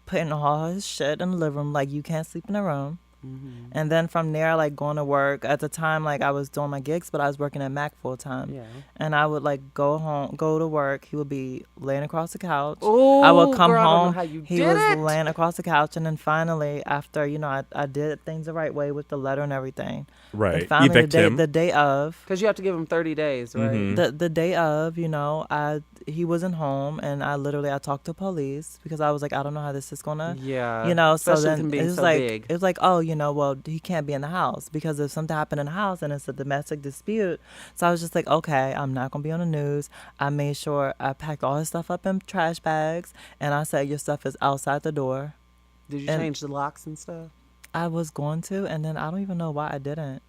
putting all his shit in the living room. Like, you can't sleep in the room. Mm-hmm. And then from there, like, going to work. At the time, like, I was doing my gigs, but I was working at Mac full time. Yeah. And I would, like, go to work. He would be laying across the couch. Oh, I would come girl, I don't know home. how you He did was it. laying across the couch. And then finally, after, I did things the right way with the letter and everything. Right. And finally, Evict him. the day of, Because you have to give him 30 days, right? Mhm. the day of, he wasn't home, and I talked to police because I was like, I don't know how this is gonna, Yeah. So Especially with then him it being was so like, big. it was like, oh, well, he can't be in the house because if something happened in the house and it's a domestic dispute. So I was just like, okay, I'm not gonna be on the news. I made sure I packed all his stuff up in trash bags, and I said, your stuff is outside the door. Did you and- change the locks and stuff? I was going to, and then I don't even know why I didn't.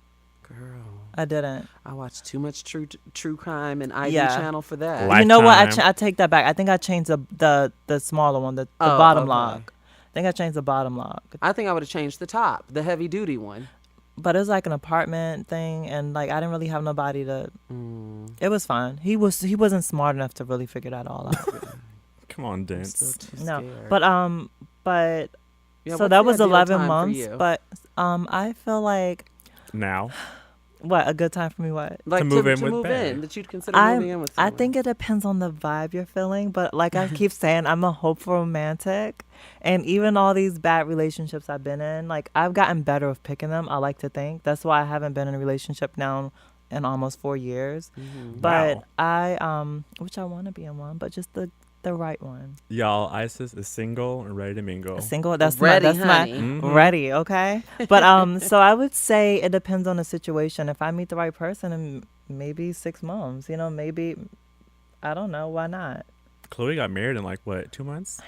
Girl, I didn't. I watch too much true crime and ID Yeah. channel for that. Like- You know what? Lifetime. I take that back. I think I changed the smaller one, the Oh, bottom okay. lock. I think I changed the bottom lock. I think I would have changed the top, the heavy duty one. But it was like an apartment thing, and like I didn't really have nobody to. Mm. It was fine. He wasn't smart enough to really figure that all out. Come on, I'm Dance. still too No, scared. but Yeah, so what's that the was ideal 11 time for months. you? But I feel like Now. what a good time for me. What like move in with move Bay. in, that you'd consider moving in with I someone. think it depends on the vibe you're feeling, but like I keep saying, I'm a hopeful romantic, and even all these bad relationships I've been in, like I've gotten better with picking them. I like to think that's why I haven't been in a relationship now in almost 4 years. Mhm. But Wow. I which I want to be in one, but just the right one. Y'all, Isis is single and ready to mingle. A single. That's Ready, my that's honey. my Mhm. ready. Okay, but so I would say it depends on the situation. If I meet the right person, in maybe 6 months. Maybe I don't know. Why not? Chloe got married in like what, 2 months?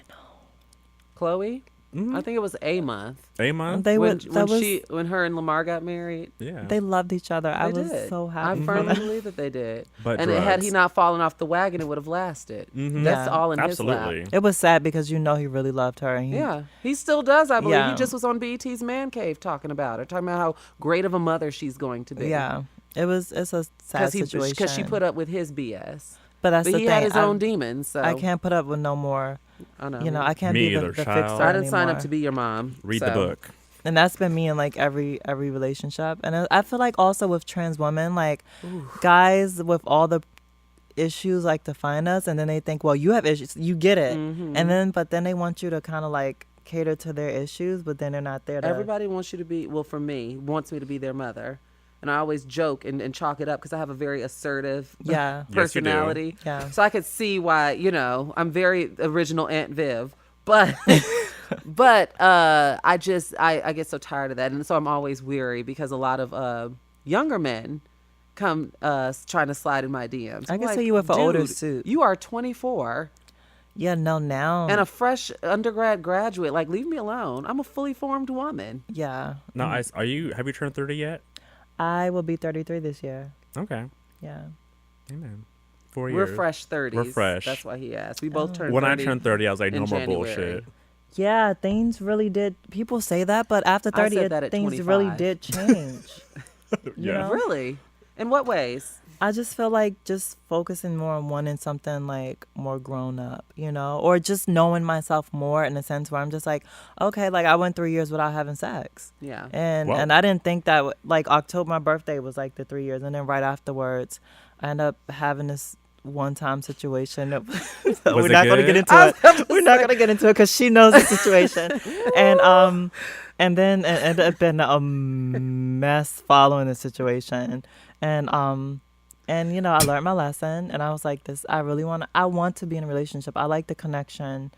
Chloe, Mhm. I think it was a month. A month. They when would. That was. when her and Lamar got married. Yeah. They loved each other. I They was did. so I happy. for firmly them. believe that they did. But and had he drugs. not fallen off the wagon, it would have lasted. Mhm. That's Yeah. all in Absolutely. his lap. It was sad because he really loved her. And he, Yeah, he still does. I believe Yeah. he just was on BET's Man Cave talking about her, talking about how great of a mother she's going to be. Yeah. It's a sad situation. Because she put up with his BS. But that's But the he thing. had his own demons. So I can't put up with no more. I know. I can't Me be the either, fixer child. I didn't sign up anymore. to be your mom. Read the so. book. And that's been me in like every relationship. And I feel like also with trans women, like guys with all the issues like to find us, and then they think, well, you have issues, you get it, Mhm. and then they want you to kind of like cater to their issues, but then they're not there to. Everybody wants you to be, well, for me, wants me to be their mother. And I always joke and chalk it up because I have a very assertive Yeah. Yes, you do. personality. Yeah. So I could see why, I'm very original Aunt Viv. But I get so tired of that. And so I'm always weary because a lot of younger men come trying to slide in my DMs. I I'm can like, see you with an older "Dude, suit." You are 24 Yeah, no, now. and a fresh undergrad graduate. Like, leave me alone. I'm a fully formed woman. Yeah. Now, Ice, have you turned 30 yet? I will be 33 this year. Okay. Yeah. Amen. 4 We're years. fresh 30s. We're fresh. That's why he asked. We both turned When 30. I turned 30, I was like, in no more January. bullshit. Yeah, things really did. People say that, but after I 30, said that at things 25. really did change. Yeah. know? Really? In what ways? I just feel like just focusing more on wanting something like more grown up, or just knowing myself more in a sense where I'm just like, okay, like I went 3 years without having sex. Yeah. And Whoa. and I didn't think that like October, my birthday was like the 3 years, and then right afterwards, I ended up having this one-time situation. We're it not going to good? get into it. We're not going to get into it because she knows the situation, and then it ended up being a mess following the situation, and I learned my lesson, and I was like, I want to be in a relationship. I like the connection,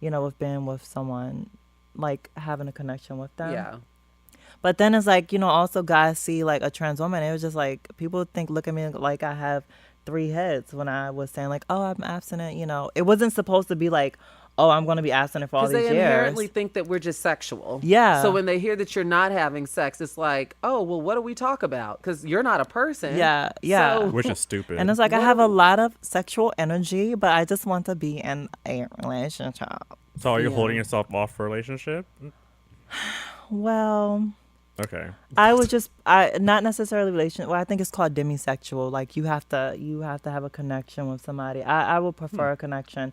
with being with someone, like having a connection with them. Yeah. But then it's like, also guys see like a trans woman. It was just like, people look at me like I have 3 heads when I was saying like, oh, I'm abstinent. It wasn't supposed to be like, oh, I'm going to be abstinent for all Because these they years. inherently think that we're just sexual. Yeah. So when they hear that you're not having sex, it's like, oh, well, what do we talk about? Because you're not a person. Yeah, yeah. So, Which is stupid. And it's like, I have a lot of sexual energy, but I just want to be in a relationship. So are you Yeah. holding yourself off for a relationship? Well, Okay. I was just not necessarily relationship. Well, I think it's called demisexual. Like you have to have a connection with somebody. I would prefer a connection.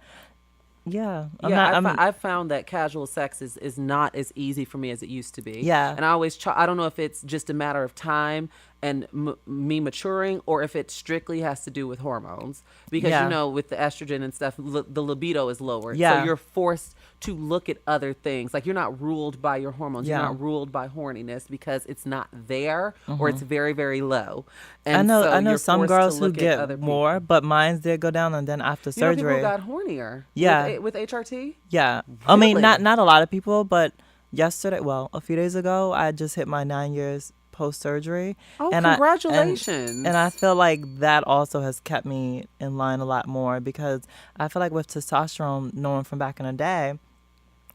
Yeah. I found that casual sex is not as easy for me as it used to be. Yeah. And I always try, I don't know if it's just a matter of time and me maturing, or if it strictly has to do with hormones. Because, Yeah. you know, with the estrogen and stuff, the libido is lowered. Yeah. So you're forced to look at other things. Like you're not ruled by your hormones. Yeah. You're not ruled by horniness because it's not there or it's very, very low. And I so know you're some forced to girls who look at other get people. more, but mine did go down, and then after You know, surgery. people got hornier. Yeah. With HRT. Yeah. I mean, Really? not a lot of people, but a few days ago, I just hit my 9 years post surgery. Oh, and congratulations. And I feel like that also has kept me in line a lot more, because I feel like with testosterone, knowing from back in the day,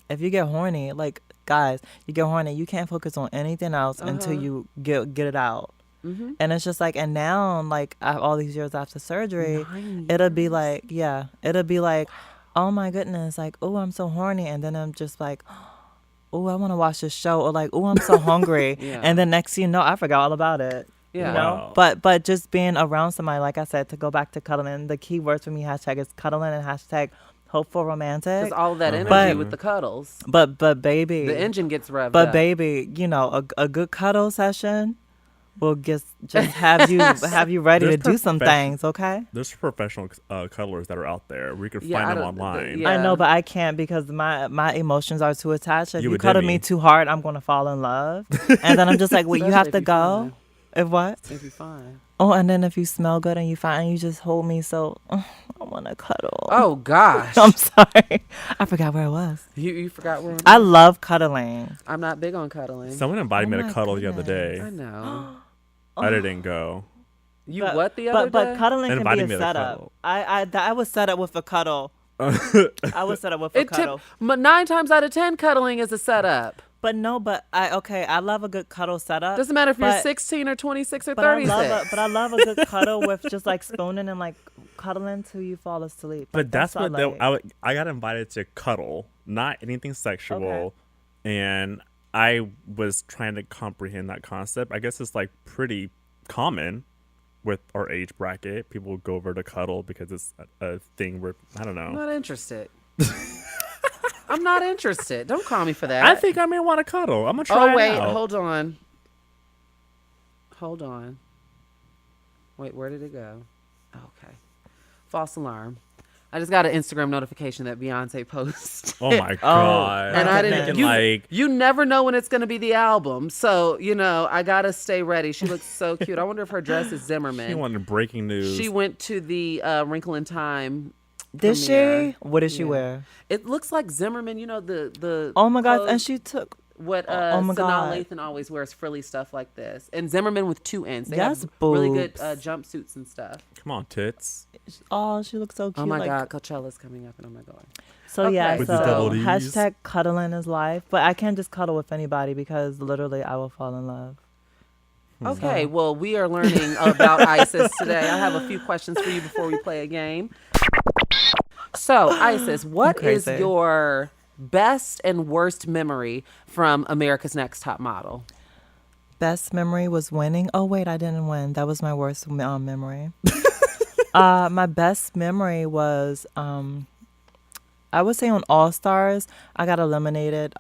if you get horny, like guys, you get horny, you can't focus on anything else until you get it out. Mm-hmm. And it's just like, and now, like all these years after surgery, it'll be like, oh my goodness, like, oh, I'm so horny. And then I'm just like, oh, I want to watch this show. Or like, oh, I'm so hungry. Yeah. And then next thing you know, I forgot all about it. Yeah. You know? Wow. But just being around somebody, like I said, to go back to cuddling, the key words for me, hashtag is cuddling and hashtag hopeful romantic. Because all of that energy But- with the cuddles, But baby. the engine gets revved But up. baby, you know, a good cuddle session will just have you ready There's to do some perfection. things, okay? There's professional cuddlers that are out there. We could Yeah, find I them don't- online. yeah. I know, but I can't, because my emotions are too attached. If You you would cuddle Demi. me too hard, I'm gonna fall in love, and then I'm just like, wait, you Especially have if to you go. If what? It'd be fine. Oh, and then if you smell good and you find you just hold me, so I want to cuddle. Oh gosh, I'm sorry, I forgot where I was. you forgot where I love cuddling. I'm not big on cuddling. Someone invited me Oh to my cuddle the other goodness. day. I know. I didn't go. You But- what the other But day? cuddling can Inviting be me a to setup. cuddle. I was set up with a cuddle. I was set up with a cuddle. 9 times out of 10, cuddling is a setup. But no, I love a good cuddle setup. Doesn't matter if you're but- 16 or 26 or But I 36. love a good cuddle with just like spooning and like cuddling till you fall asleep. But Like, that's what like. I got invited to cuddle, not anything sexual, Okay. and I was trying to comprehend that concept. I guess it's like pretty common with our age bracket. People go over to cuddle because it's a thing where I don't I'm know. not interested. I'm not interested. Don't call me for that. I think I may want to cuddle. I'm gonna try. Oh wait, it out. hold on. Hold on. Wait, where did it go? Okay. False alarm. I just got an Instagram notification that Beyonce posted. Oh my god! And I didn't. Thinking, You, like you never know when it's going to be the album, so you know I gotta stay ready. She looks so cute. I wonder if her dress is she Zimmerman. wanted breaking news. She went to the Wrinkle in Time. Did premiere. she? What did she Yeah. wear? It looks like Zimmerman. You know the. Oh my gosh! clothes- And she took. what oh my Sanaa God. Lathan always wears frilly stuff like this, and Zimmerman with 2 ends. They Yes, have really good boobs. jumpsuits and stuff. Come on, tits. Oh, she looks so cute. Oh my like, God, Coachella's coming up, and I'm not going. So yeah, Okay. With the double so Ds. hashtag cuddling is life. But I can't just cuddle with anybody, because literally I will fall in love. Okay, well, we are learning about ISIS today. I have a few questions for you before we play a game. So, ISIS, what is crazy. your best and worst memory from America's Next Top Model? Best memory was winning. Oh wait, I didn't win. That was my worst memory. My best memory was I would say on All Stars, I got eliminated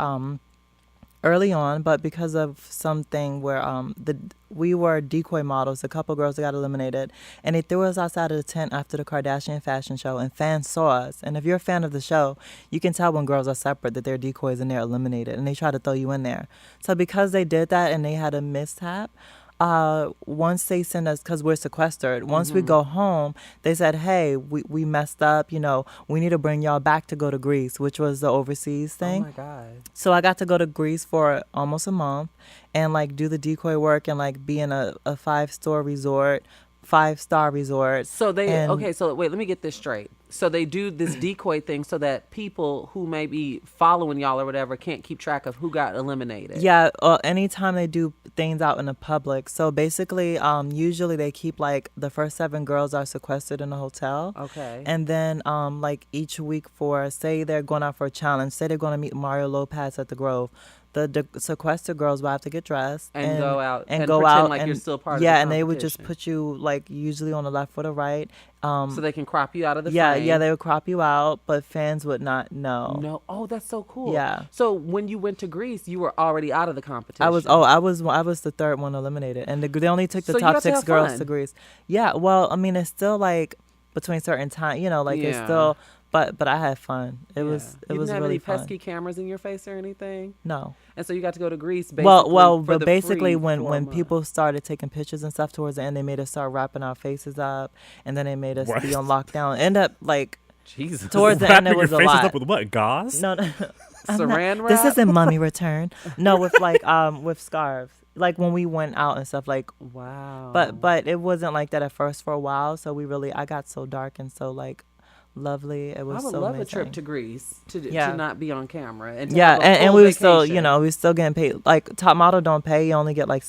early on, but because of something where we were decoy models, a couple girls that got eliminated, and they threw us outside of the tent after the Kardashian fashion show, and fans saw us. And if you're a fan of the show, you can tell when girls are separate that they're decoys and they're eliminated, and they try to throw you in there. So because they did that and they had a mishap, once they send us, because we're sequestered, once we go home, they said, hey, we messed up, you know, we need to bring y'all back to go to Greece, which was the overseas thing. Oh my God. So I got to go to Greece for almost a month and like do the decoy work and like be in a 5-star resort 5-star resort. So they And- okay. So wait, let me get this straight. So they do this decoy thing so that people who may be following y'all or whatever can't keep track of who got eliminated. Yeah, anytime they do things out in the public. So basically, usually they keep like the first 7 girls are sequestered in a hotel. Okay. And then like each week for, say they're going out for a challenge, say they're going to meet Mario Lopez at the Grove. The sequestered girls will have to get dressed And go out and and go pretend out like and, you're still part of yeah, the and they would just competition. put you like usually on the left or the right. So they can crop you out of the Yeah, frame. yeah, they would crop you out, but fans would not know. No. Oh, that's so cool. Yeah. So when you went to Greece, you were already out of the competition. I was the third one eliminated, and they only took the So you top got to 6 have girls fun. to Greece. Yeah, well, I mean, it's still like between certain time, like it's Yeah. still, but I had fun. It Yeah. was You didn't have really any fun. pesky cameras in your face or anything. No. And so you got to go to Greece. Basically Well, for but the basically free when 4 months. people started taking pictures and stuff towards the end, they made us start wrapping our faces up, and then they made us What? be on lockdown. End up like Jesus. towards the end, it Wrapping was your a faces lot. up with what? Gauze? No, Saran this wrap? isn't Mummy Return. No, with like with scarves. Like when we went out and stuff, like Wow. but it wasn't like that at first for a while. So I got so dark and so like lovely. It I was would so love amazing. a trip to Greece to Yeah. not be on camera and to Yeah, have a and full we were still, vacation. we were still getting paid. Like Top Model don't pay; you only get like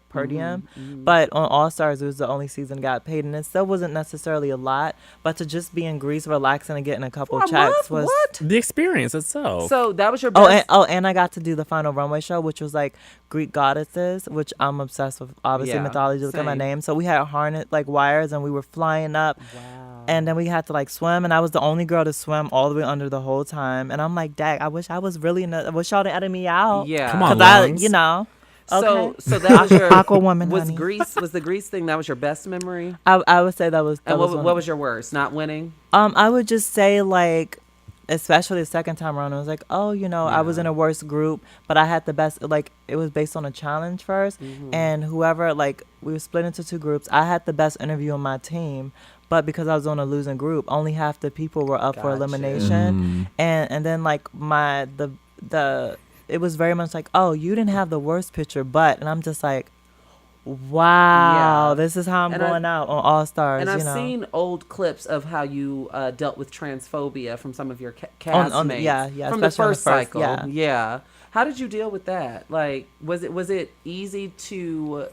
per diem. But on All Stars, it was the only season got paid, and it still wasn't necessarily a lot. But to just be in Greece, relaxing and getting a couple For a checks month? was What? The experience itself. So that was your Oh, best. and I got to do the final runway show, which was like Greek goddesses, which I'm obsessed with. Obviously, Yeah, mythology. Look at my same. name. So we had harness like wires, and we were flying up. Wow. And then we had to like swim, and I was the only girl to swim all the way under the whole time. And I'm like, Dag, I wish I was really. I wish y'all didn't edit me out. Yeah. Come on, Because lungs. Okay. So that was your Aqua woman, was honey. Greece was the Greece thing that was your best memory? I would say that was. And one. what was your worst? Not winning? I would just say like, especially the second time around, I was like, oh, I was in a worse group, but I had the best. Like it was based on a challenge 1st, and whoever like we were split into 2 groups. I had the best interview on my team, but because I was on a losing group, only half the people were up for Gotcha. elimination, and then like it was very much like, oh, you didn't have the worst picture, and I'm just like, wow, Yeah. this is how I'm And going out on All Stars. And I've you know? seen old clips of how you dealt with transphobia from some of your On- castmates. yeah, From the especially on the first first, cycle. yeah. Yeah. How did you deal with that? Like, was it easy to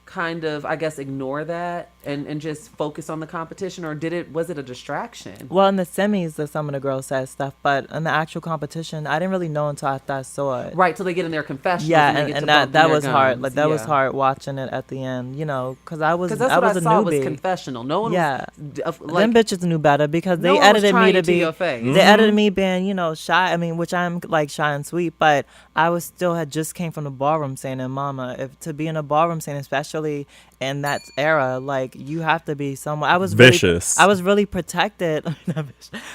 kind of, I guess, ignore that and just focus on the competition, or was it a distraction? Well, in the semis, some of the girls said stuff, but in the actual competition, I didn't really know until after I saw it. Right, till they get in their confessionals. Yeah, and, they get to and bumping that their was hard. guns. Like that was Yeah. hard watching it at the end, because I was Because that's I what was I a saw newbie. was confessional. No one Yeah. was Them bitches knew better because no they one was edited me trying to to be. your face. They edited me being, shy. I mean, which I'm like shy and sweet, but I was still had just came from the ballroom scene. And mama, if to be in a ballroom scene, especially in that era, like you have to be someone. I was Vicious. I was really protected.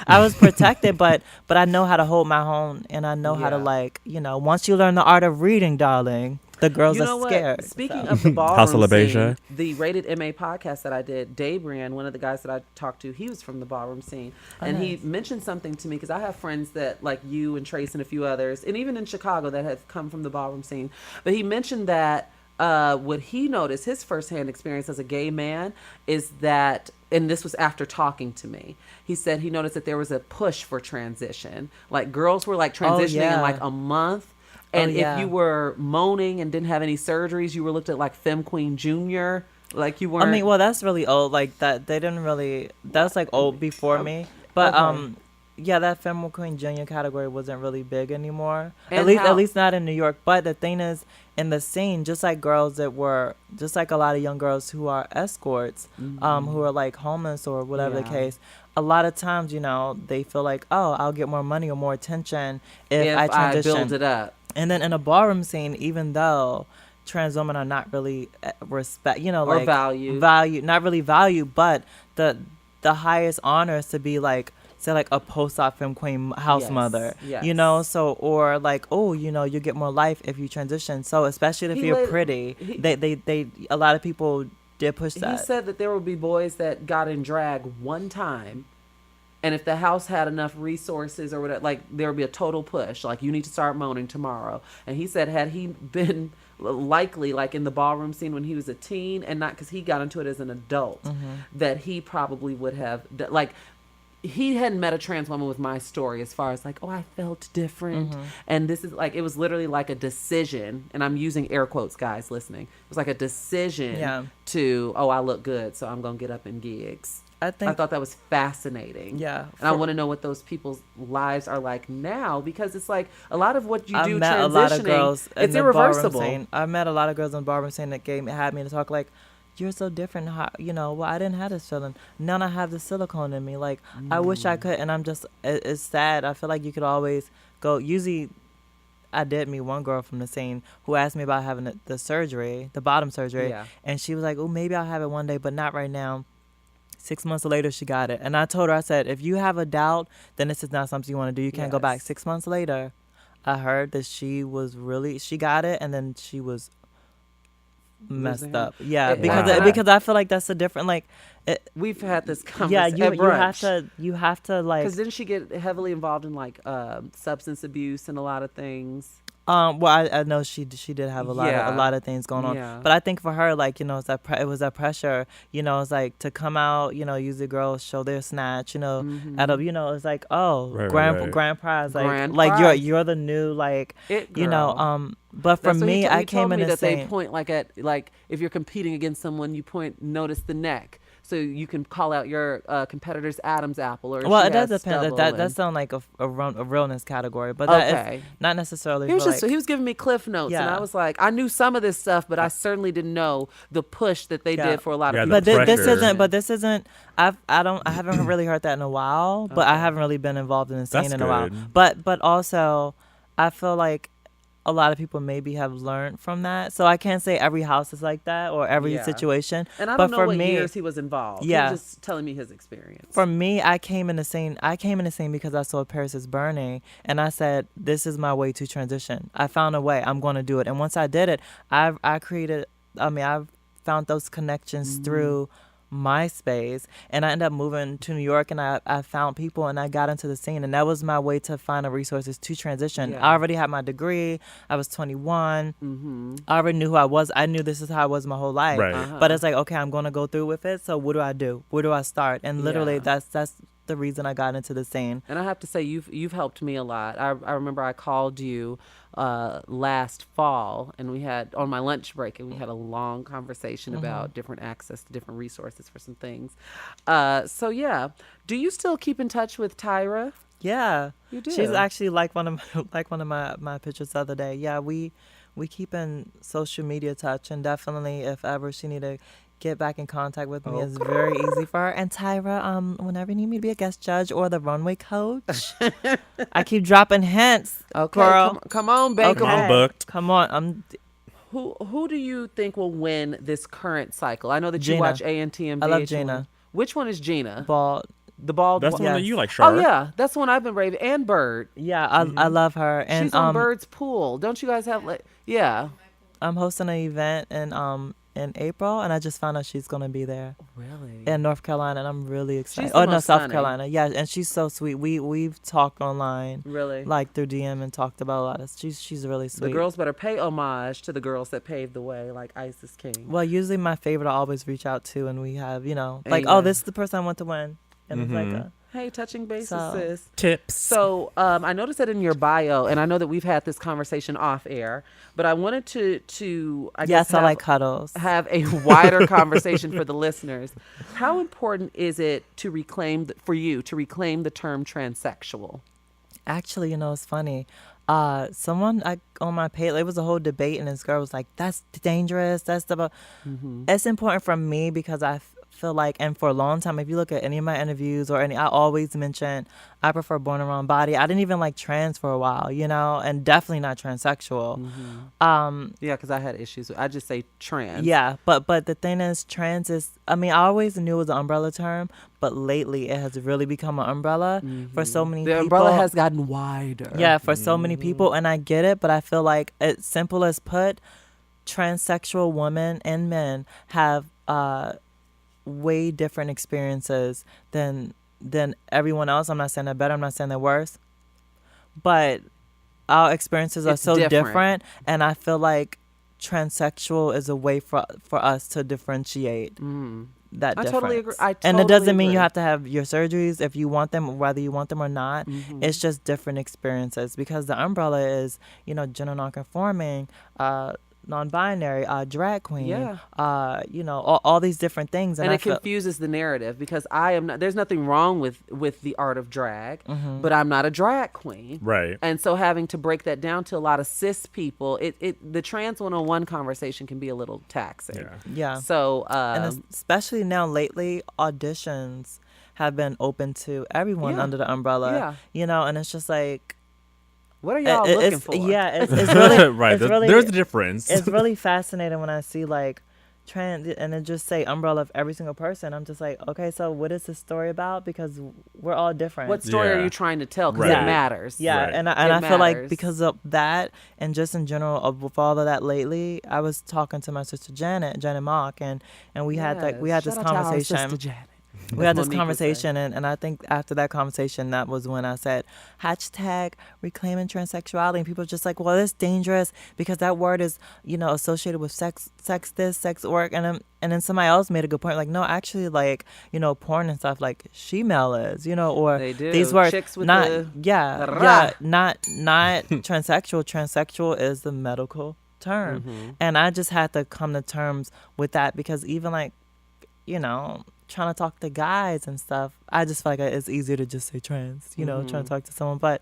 I was protected, but I know how to hold my own, and I know how to Yeah. once you learn the art of reading, darling, the girls You know are scared. what? Speaking so. of the House of ballroom scene, LaBeija. the Rated MA podcast that I did, Dabrian, one of the guys that I talked to, he was from the ballroom scene. And he mentioned something to me because I have friends that, like you and Trace and a few others, and even in Chicago that have come from the ballroom scene. But he mentioned that what he noticed, his firsthand experience as a gay man, is that, and this was after talking to me, he said he noticed that there was a push for transition. Like girls were like transitioning in yeah. like a month. And yeah. if you were moaning and didn't have any surgeries, you were looked at like Femme Queen Junior. Like you weren't. I mean, well, that's really old. Like that, they didn't really. That's like old before me. But Okay. yeah, that Femme Queen Junior category wasn't really big anymore. And At least not in New York. But the thing is, in the scene, just like girls that were, just like a lot of young girls who are escorts, who are like homeless or whatever the Yeah. case. A lot of times, they feel like, oh, I'll get more money or more attention if I transition. build it up. And then in a ballroom scene, even though trans women are not really respect, like valued. not really valued, but the highest honor is to be like, say like a post-op femme queen house Yes, mother, yes. so, or like, oh, you get more life if you transition. So especially if you're pretty, they a lot of people did push that. He said that there would be boys that got in drag one time, and if the house had enough resources or whatever, like there would be a total push. Like you need to start moaning tomorrow. And he said had he been likely, like in the ballroom scene when he was a teen, and not because he got into it as an adult, that he probably would have, like, he hadn't met a trans woman with my story as far as like, oh, I felt different. And this is like, it was literally like a decision. And I'm using air quotes, guys listening. It was like a decision to, oh, I look good, so I'm going to get up in gigs. I thought that was fascinating. Yeah. And I want to know what those people's lives are like now, because it's like a lot of what you do I met a lot of girls it's irreversible. I met a lot of girls in the ballroom scene that had me to talk like, you're so different. How, well, I didn't have this feeling. Now I have the silicone in me. Like, I wish I could. And I'm just, it's sad. I feel like you could always go. Usually, I did meet one girl from the scene who asked me about having the surgery, the bottom surgery. Yeah. And she was like, oh, maybe I'll have it one day, but not right now. 6 months later, she got it. And I told her, I said, if you have a doubt, then this is not something you want to do. You can't go back. 6 months later, I heard that she got it, and then she was messed up. Yeah, because I feel like that's a different, like, we've had this conversation. Yeah, you have to like, because didn't she get heavily involved in like substance abuse and a lot of things? Well, I know she did have a lot of things going on, but I think for her, like, it's that it was that pressure, it's like to come out, usually girls show their snatch, at a, it's like, oh, grand prize, like you're the new, like, it girl. But for me, I came in the same. They point like at, like, if you're competing against someone, you notice the neck. So you can call out your competitor's Adam's apple, or well, it does depend. That sounds like a realness category, but that is not necessarily. He was giving me cliff notes, and I was like, I knew some of this stuff, but I certainly didn't know the push that they did for a lot of people. But this isn't. I haven't really heard that in a while, but I haven't really been involved in the scene in a while. But also, I feel like a lot of people maybe have learned from that. So I can't say every house is like that or every situation. And I don't know what years he was involved. Yeah. He was just telling me his experience. For me, I came in the scene because I saw Paris is Burning, and I said, this is my way to transition. I found a way. I'm going to do it. And once I did it, I found those connections through MySpace, and I ended up moving to New York, and I found people, and I got into the scene, and that was my way to find the resources to transition. I already had my degree. I was 21. I already knew who I was. I knew this is how I was my whole life. Right. But it's like, okay, I'm going to go through with it. So what do I do? Where do I start? And literally, that's the reason I got into the scene. And I have to say, you've helped me a lot. I remember I called you last fall, and we had on my lunch break, and we had a long conversation about different access to different resources for some things. So yeah, do you still keep in touch with Tyra? Yeah, you do. She's actually like one of my pictures the other day. Yeah, we keep in social media touch, and definitely if ever she need to get back in contact with me, it's very easy for her. And Tyra, whenever you need me to be a guest judge or the runway coach, I keep dropping hints. Okay, girl. Come on, baby. Okay. I'm booked. Come on. Who do you think will win this current cycle? I know that Gina. You watch A&T and VH1. I love Gina. Which one is Gina? The bald. That's the one that you like, Char. Oh yeah, that's the one I've been raving. And Bird. Yeah, I love her. And she's on Bird's pool. Don't you guys have yeah? I'm hosting an event in April, and I just found out she's gonna be there. Really? In North Carolina, and I'm really excited. South South Carolina. Yeah, and she's so sweet. We've talked online. Really? Like through DM, and talked about a lot of. She's really sweet. The girls better pay homage to the girls that paved the way, like Isis King. Well, usually my favorite I always reach out to, and we have oh, this is the person I want to win, and it's like hey, touching bases, sis. Tips. So I noticed that in your bio, and I know that we've had this conversation off air, but I wanted to I guess I like cuddles. Have a wider conversation for the listeners. How important is it for you to reclaim the term transsexual? Actually, it's funny. Someone on my page, it was a whole debate, and this girl was like, "That's dangerous. That's the." It's important for me because I feel like, and for a long time, if you look at any of my interviews I always mention I prefer born and wrong body. I didn't even like trans for a while, and definitely not transsexual. Yeah, because I had issues. I just say trans. Yeah, but the thing is, trans is. I mean, I always knew it was an umbrella term, but lately it has really become an umbrella for so many people. The umbrella has gotten wider. Yeah, for so many people, and I get it, but I feel like it's simple as put. Transsexual women and men have way different experiences than everyone else. I'm not saying they're better, I'm not saying they're worse, but our experiences are so different, and I feel like transsexual is a way for us to differentiate that I difference. totally agree. And it doesn't mean you agree. have to have your surgeries if you want them, whether you want them or not. It's just different experiences, because the umbrella is, gender nonconforming, non-binary, drag queen, Yeah. All these different things. And I it confuses the narrative, because I am not. There's nothing wrong with the art of drag, but I'm not a drag queen. Right. And so having to break that down to a lot of cis people, the trans 101 conversation can be a little taxing. Yeah. So And especially now lately, auditions have been open to everyone Yeah. under the umbrella. And it's just like, what are y'all looking for? Yeah, it's really Right. It's really, There's a difference. It's really fascinating when I see like trans and it just say umbrella of every single person. I'm just like, okay, so what is this story about? Because we're all different. What story are Yeah. you trying to tell? Because Right. it matters. Yeah, Right. and It I feel like matters. because of that, and just in general with all of that lately, I was talking to my sister Janet Mock, and we had Yes. this Shout out to our conversation. sister Janet. We had this Monique would say. conversation, and I think after that conversation, that was when I said hashtag reclaiming transsexuality, and people are just like, well, it's dangerous because that word is associated with sex this, sex work, and then somebody else made a good point, like, no, actually, like, porn and stuff, like she-male is, or They do. these words, Chicks with not the not transsexual. Transsexual is the medical term, and I just had to come to terms with that, because even like, trying to talk to guys and stuff, I just feel like it's easier to just say trans, trying to talk to someone. But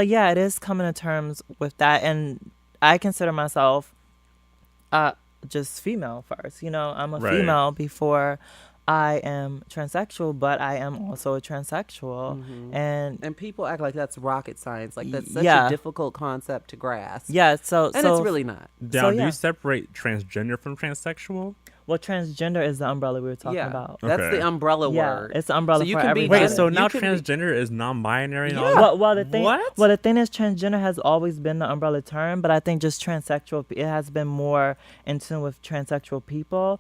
yeah, it is coming to terms with that. And I consider myself just female first. I'm a Right. female before I am transsexual, but I am also a transsexual. And people act like that's rocket science. Like that's such Yeah. a difficult concept to grasp. yeah, And it's really not. Now, do yeah. you separate transgender from transsexual? well, transgender is the umbrella we were talking Yeah. about. That's Okay. the umbrella Yeah, word. it's the umbrella So you for can be everybody. Wait, But so you now can be- transgender is non-binary and all Yeah. that? Well, the thing, What? well, the thing is, transgender has always been the umbrella term, but I think just transsexual, it has been more in tune with transsexual people.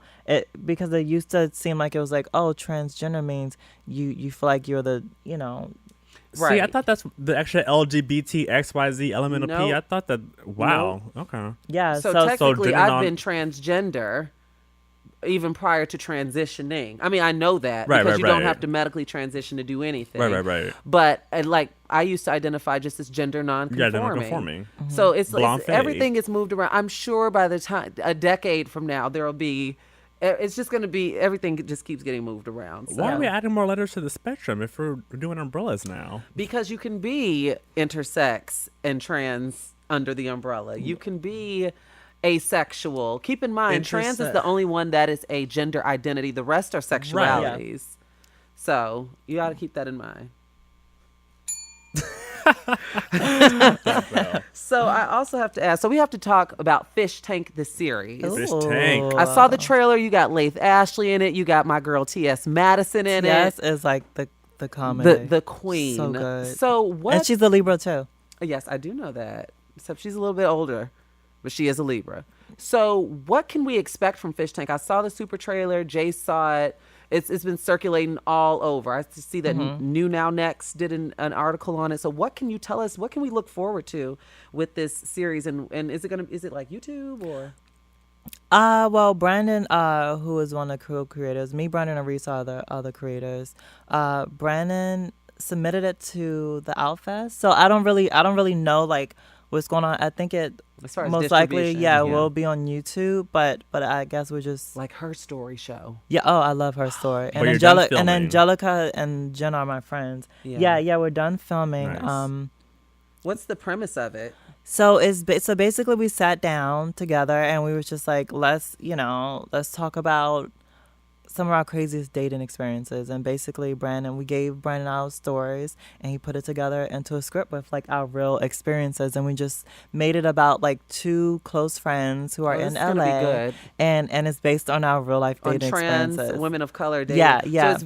Because it used to seem like it was like, oh, transgender means you feel like you're the, See, I Right. thought that's the extra LGBT XYZ element of P. Nope. I thought that, wow, okay. yeah. So So, technically, gender I've non- been transgender even prior to transitioning. I mean, I know that Right, because right, you don't right. have to medically transition to do anything. Right. But like I used to identify just as gender non-conforming. Yeah, non-conforming. So it's Blonde fade. everything gets moved around. I'm sure by the time a decade from now there will be. It's just going to be everything just keeps getting moved around. So. Why are we adding more letters to the spectrum if we're doing umbrellas now? Because you can be intersex and trans under the umbrella. You can be asexual. Keep in mind, trans is the only one that is a gender identity. The rest are sexualities. So you got to keep that in mind. So I also have to ask. So we have to talk about Fish Tank, the series. Ooh. Fish tank. I saw the trailer. You got Laith Ashley in it. You got my girl T.S. Madison in yes, it. is like the comedy. The queen. So good. So what? And she's a Libra too. Yes, I do know that. Except she's a little bit older, but she is a Libra. So what can we expect from Fish Tank? I saw the super trailer. Jay saw it. It's been circulating all over. I see that New Now Next did an article on it. So what can you tell us? What can we look forward to with this series? And is it like YouTube or? Well, Brandon, who is one of the co-creators, me, Brandon, and Reese are the other creators. Brandon submitted it to the Outfest, so I don't really know like what's going on. I think it As far as most likely, distribution, will be on YouTube, but I guess we're just like Her Story show. yeah. Oh, I love Her Story, But you're done filming. Angelica and Jen are my friends. Yeah, we're done filming. Nice. What's the premise of it? So so basically we sat down together and we were just like, let's talk about some of our craziest dating experiences. And basically we gave Brandon our stories and he put it together into a script with like our real experiences. And we just made it about like two close friends who are in this is gonna be LA. good. And it's based on our real life On dating trans experiences. women of color dating. Yeah. So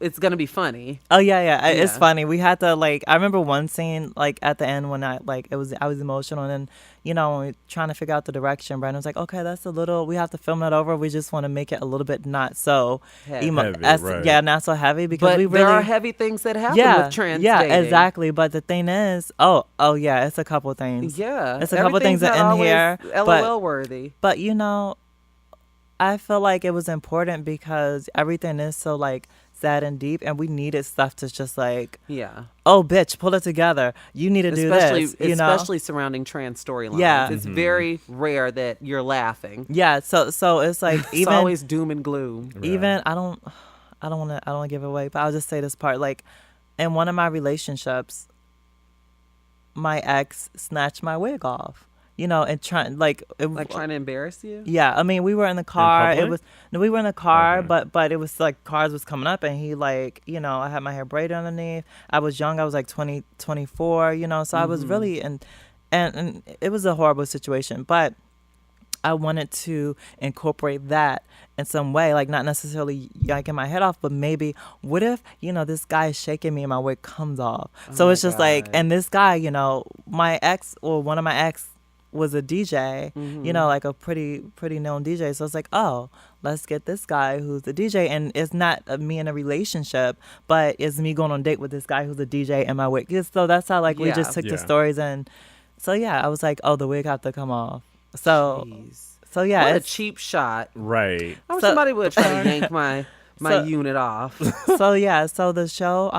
it's gonna be funny. Oh yeah. It's Yeah. funny. We had to like, I remember one scene like at the end when I was emotional and then, when we're trying to figure out the direction, Brandon was like, okay, that's a little, we have to film that over. We just want to make it a little bit not so Heavy, right. not so heavy, because But we really, there are heavy things that happen with trans dating. exactly. But the thing is, yeah, it's a couple things. Yeah. It's a couple things Everything's in not here. always LOL worthy. But, I feel like it was important because everything is so like sad and deep, and we needed stuff to just like, oh bitch, pull it together. You need to do this, especially surrounding trans storylines. Yeah. It's very rare that you're laughing. Yeah, so it's like It's even always doom and gloom. Even I don't want to give it away, but I'll just say this part. Like, in one of my relationships, my ex snatched my wig off. And trying trying to embarrass you. Yeah, I mean, we were in the car. We were in the car, Okay. but it was like cars was coming up, and he I had my hair braided underneath. I was young. I was like 20, 24. So I was really and it was a horrible situation, but I wanted to incorporate that in some way, like not necessarily yanking my head off, but maybe what if, this guy is shaking me and my wig comes off. So it's just like, and this guy, my ex, or one of my ex was a DJ, like a pretty known DJ. So it's like, oh, let's get this guy who's a DJ, and it's not me in a relationship, but it's me going on a date with this guy who's a DJ and my wig. So that's how we just took the stories, and so I was like, oh, the wig have to come off. So Jeez. So yeah, what a it's cheap shot. Right. I wish somebody would try to yank my unit off. So the show,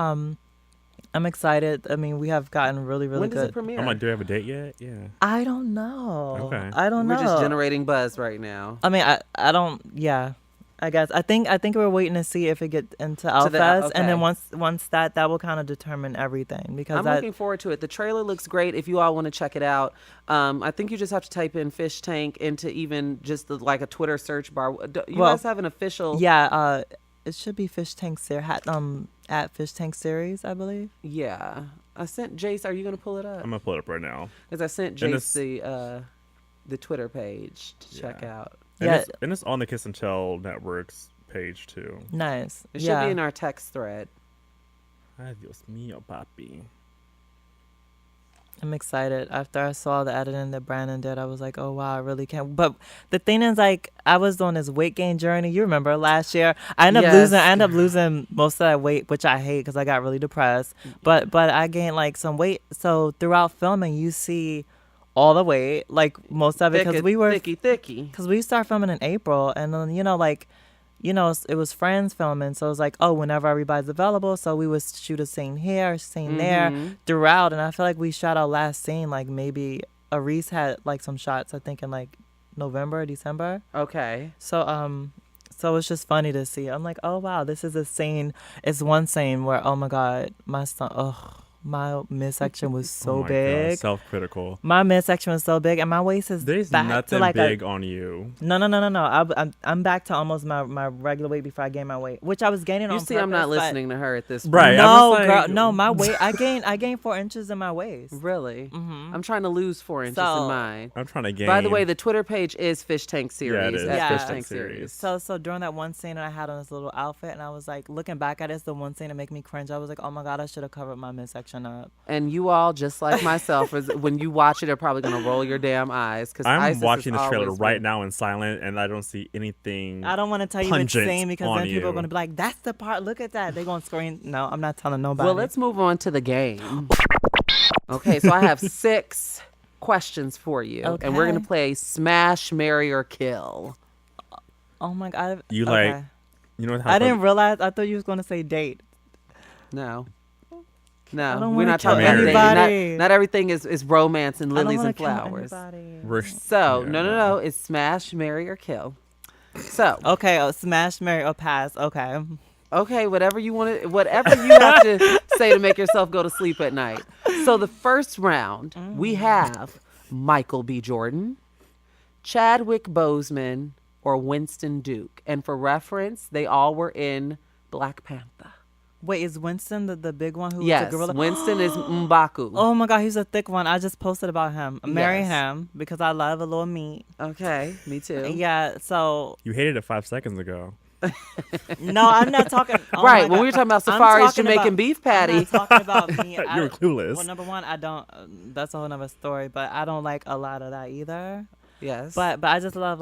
I'm excited. I mean, we have gotten really, really when good. does it premiere? I'm like, do we have a date yet? Yeah. I don't know. Okay. I don't know. We're just generating buzz right now. I mean, I don't. Yeah. I guess I think we're waiting to see if it gets into Outfest, and then once that will kind of determine everything, because I'm looking forward to it. The trailer looks great. If you all want to check it out, I think you just have to type in Fish Tank into even just like a Twitter search bar. You guys have an official? Yeah, it should be Fish Tank at Fish Tank Series, I believe. Yeah, I sent Jace. Are you gonna pull it up? I'm gonna pull it up right now. Because I sent Jace the Twitter page to check out. And it's on the Kiss and Tell Network's page too. Nice. It should be in our text thread. Ay, Dios mío, papi. I'm excited. After I saw the editing that Brandon did, I was like, oh wow, I really can't. But the thing is, like, I was on this weight gain journey. You remember last year, I ended up losing most of that weight, which I hate because I got really depressed. But I gained like some weight. So throughout filming, you see all the weight, like most of it, because we were thicky. Because we start filming in April, and then it was friends filming, so it was like, oh, whenever everybody's available, so we would shoot a scene here, a scene there throughout, and I feel like we shot our last scene like maybe Aris had like some shots, I think in like November, December. Okay. So it's just funny to see. I'm like, oh wow, this is a scene. It's one scene where, oh my god, my son, my midsection was so big. God, self-critical. My midsection was so big, and my waist is There's back nothing to like big on you. No. I'm back to almost my regular weight before I gained my weight, which I was gaining on You see, purpose, I'm not but- listening to her at this point. Right. No, I'm just girl, like- no, my weight. I gained 4 inches in my waist. Really? I'm trying to lose 4 inches So- in mine. I'm trying to gain. By the way, the Twitter page is Fish Tank Series. Yeah, it is. At Yeah. Fish Tank Series. So during that one scene that I had on this little outfit, and I was like, looking back at it, it's the one scene that made me cringe. I was like, oh my god, I should have covered my midsection up. And you all, just like myself, when you watch it, are probably going to roll your damn eyes. Because I'm watching the trailer right now in silent, and I don't see anything. I don't want to tell you which pungent scene, because on then people you. are going to be like, that's the part. Look at that. They're going to scream. No, I'm not telling nobody. Well, let's move on to the game. Okay, so I have 6 questions for you. Okay. And we're going to play Smash, Marry, or Kill. Oh my god. You okay. like, you know what? I didn't realize. I thought you was going to say date. No. I No, don't we're wanna not kill talking about dating. anybody. Not everything is romance and I don't lilies wanna and kill flowers. anybody. So, no. It's Smash, Marry, or Kill. So, Okay, smash, marry, or pass. Okay. okay, whatever you want to, whatever you have to say to make yourself go to sleep at night. So the first round, we have Michael B. Jordan, Chadwick Boseman, or Winston Duke. And for reference, they all were in Black Panther. Wait, is Winston the big one who was Yes, a gorilla? Winston is M'Baku. Oh my god, he's a thick one. I just posted about him. Marry Yes. him because I love a little meat. Okay, me too. Yeah, so You hated it 5 seconds ago. No, I'm not talking. Oh Right, my when we God. were talking about I'm Safari's talking Jamaican about- beef I'm patty. not talking about me. You were clueless. Well, number one, I don't. That's a whole nother story. But I don't like a lot of that either. Yes. But I just love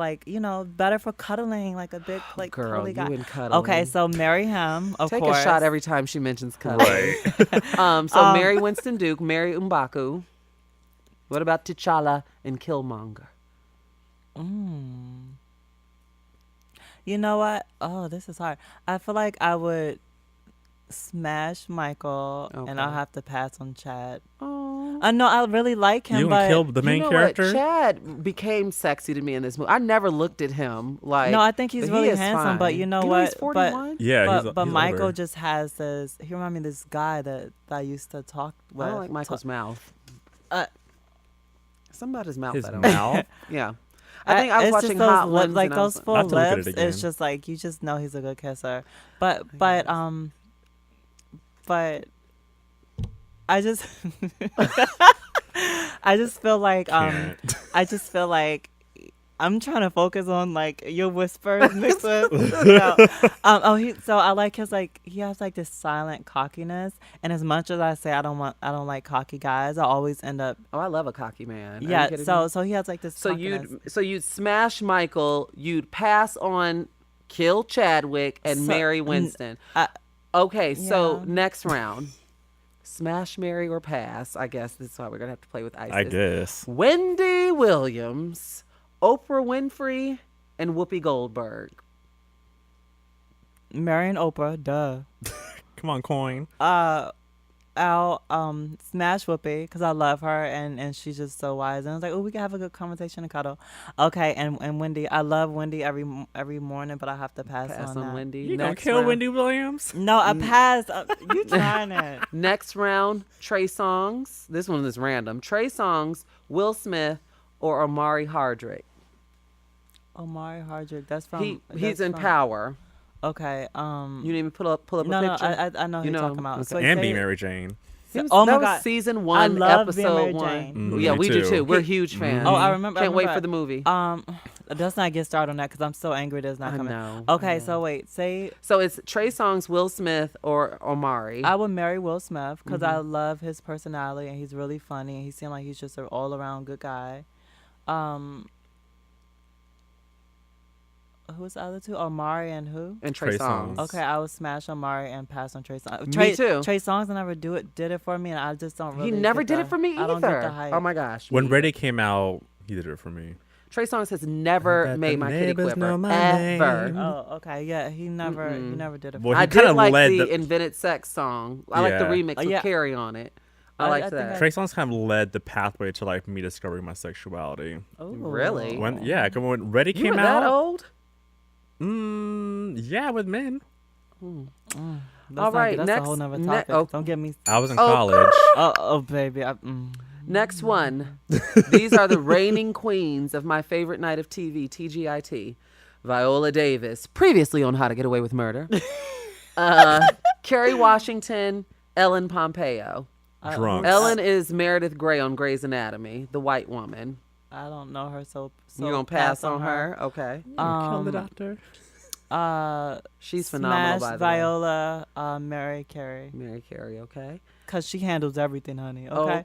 better for cuddling, like a big Girl, cuddly you guy. and cuddling. Okay, so marry him. Of Take course. a shot every time she mentions cuddling. Right. So marry Winston Duke, marry M'Baku. What about T'Challa and Killmonger? You know what? Oh, this is hard. I feel like I would smash Michael, and I'll Okay. have to pass on Chad. Oh. I know I really like him, You but gonna kill the main you know character? What? Chad became sexy to me in this movie. I never looked at him like. no, I think he's but really he is handsome. But fine. you know He's what? 41? Yeah, but he's Michael older. just has this. He reminds me of this guy that I used to talk with. I don't like Michael's mouth. Uh, Something about his mouth. His I don't mouth. Like. Yeah. I think I was it's watching just those Hot lip- Ones. like and I was those full I have to look at it lips. again. It's just like you just know he's a good kisser. But I just I just feel like Can't. I just feel like I'm trying to focus on like your whispers mixed with so I like his he has like this silent cockiness, and as much as I say I don't like cocky guys, I always end up Oh, I love a cocky man. Are you yeah kidding so me? so he has like this So cockiness. you'd smash Michael, you'd pass on kill Chadwick and So- marry Winston. I- Okay, so Yeah. next round. Smash, marry, or pass. I guess this is why we're gonna have to play with ISIS. I guess. Wendy Williams, Oprah Winfrey, and Whoopi Goldberg. marrying Oprah, duh. Come on, coin. I'll smash Whoopi because I love her and she's just so wise, and I was like, oh, we can have a good conversation and cuddle. Okay, and Wendy, I love Wendy every morning, but I have to pass Pass on on that. Wendy. You gonna Next kill round. Wendy Williams? No, I passed. You trying it? Next round, Trey Songz. This one is random. Trey Songz, Will Smith, or Omari Hardwick. Omari Hardwick. That's from. He's that's in from- Power. Okay. You didn't even pull up No, a no, picture. I know who You you're know, talking about. okay. So And say- be Mary Jane. He was- Oh my that God. was season I 1, love being episode Mary 1. Jane. Mm, Yeah, me we do too. too. We're huge fans. Oh, I remember. Can't I wait remember. for the movie. Let's not get started on that because I'm so angry that it's not I coming. know, Okay, I so wait. Say So it's Trey Songz, Will Smith, or Omari. I would marry Will Smith because I Mm-hmm. love his personality and he's really funny. He seemed like he's just an all around good guy. Who's the other two? Omari and who? and Trey Trey Songz. Songz. Okay, I would smash Omari and pass on Trey Songz. Me too. Trey Songz never did it for me, and I just don't really. He never get did the- it for me I don't get the either. hype. Oh my gosh. When me Ready came out, he did it for me. Trey Songz has never Bet made the my kitty neighbors quiver know my ever. name. Oh, okay, yeah, he never did it. For Well, me. he I kinda did like led the the- Invented Sex song. I like the Yeah. remix with Yeah. Carrie on it. I I like think that. Trey Songz kind of led the pathway to like me discovering my sexuality. Ooh. Really? Cause when Ready You came were out, that old? yeah, with men. Let's All not right, that's next- a whole nother ne- topic. oh. Don't get me. I was in Oh, college. Oh, baby. Next one. These are the reigning queens of my favorite night of TV, TGIT. Viola Davis, previously on How to Get Away with Murder. Kerry Washington, Ellen Pompeo. Drunk. Ellen is Meredith Grey on Grey's Anatomy, the white woman. I don't know her, so You're going to pass on her? Okay. Kill the doctor. She's phenomenal, smash by the Viola, Mary Carey, way. Mary Carey, okay. because she handles everything, honey. Oh, Okay,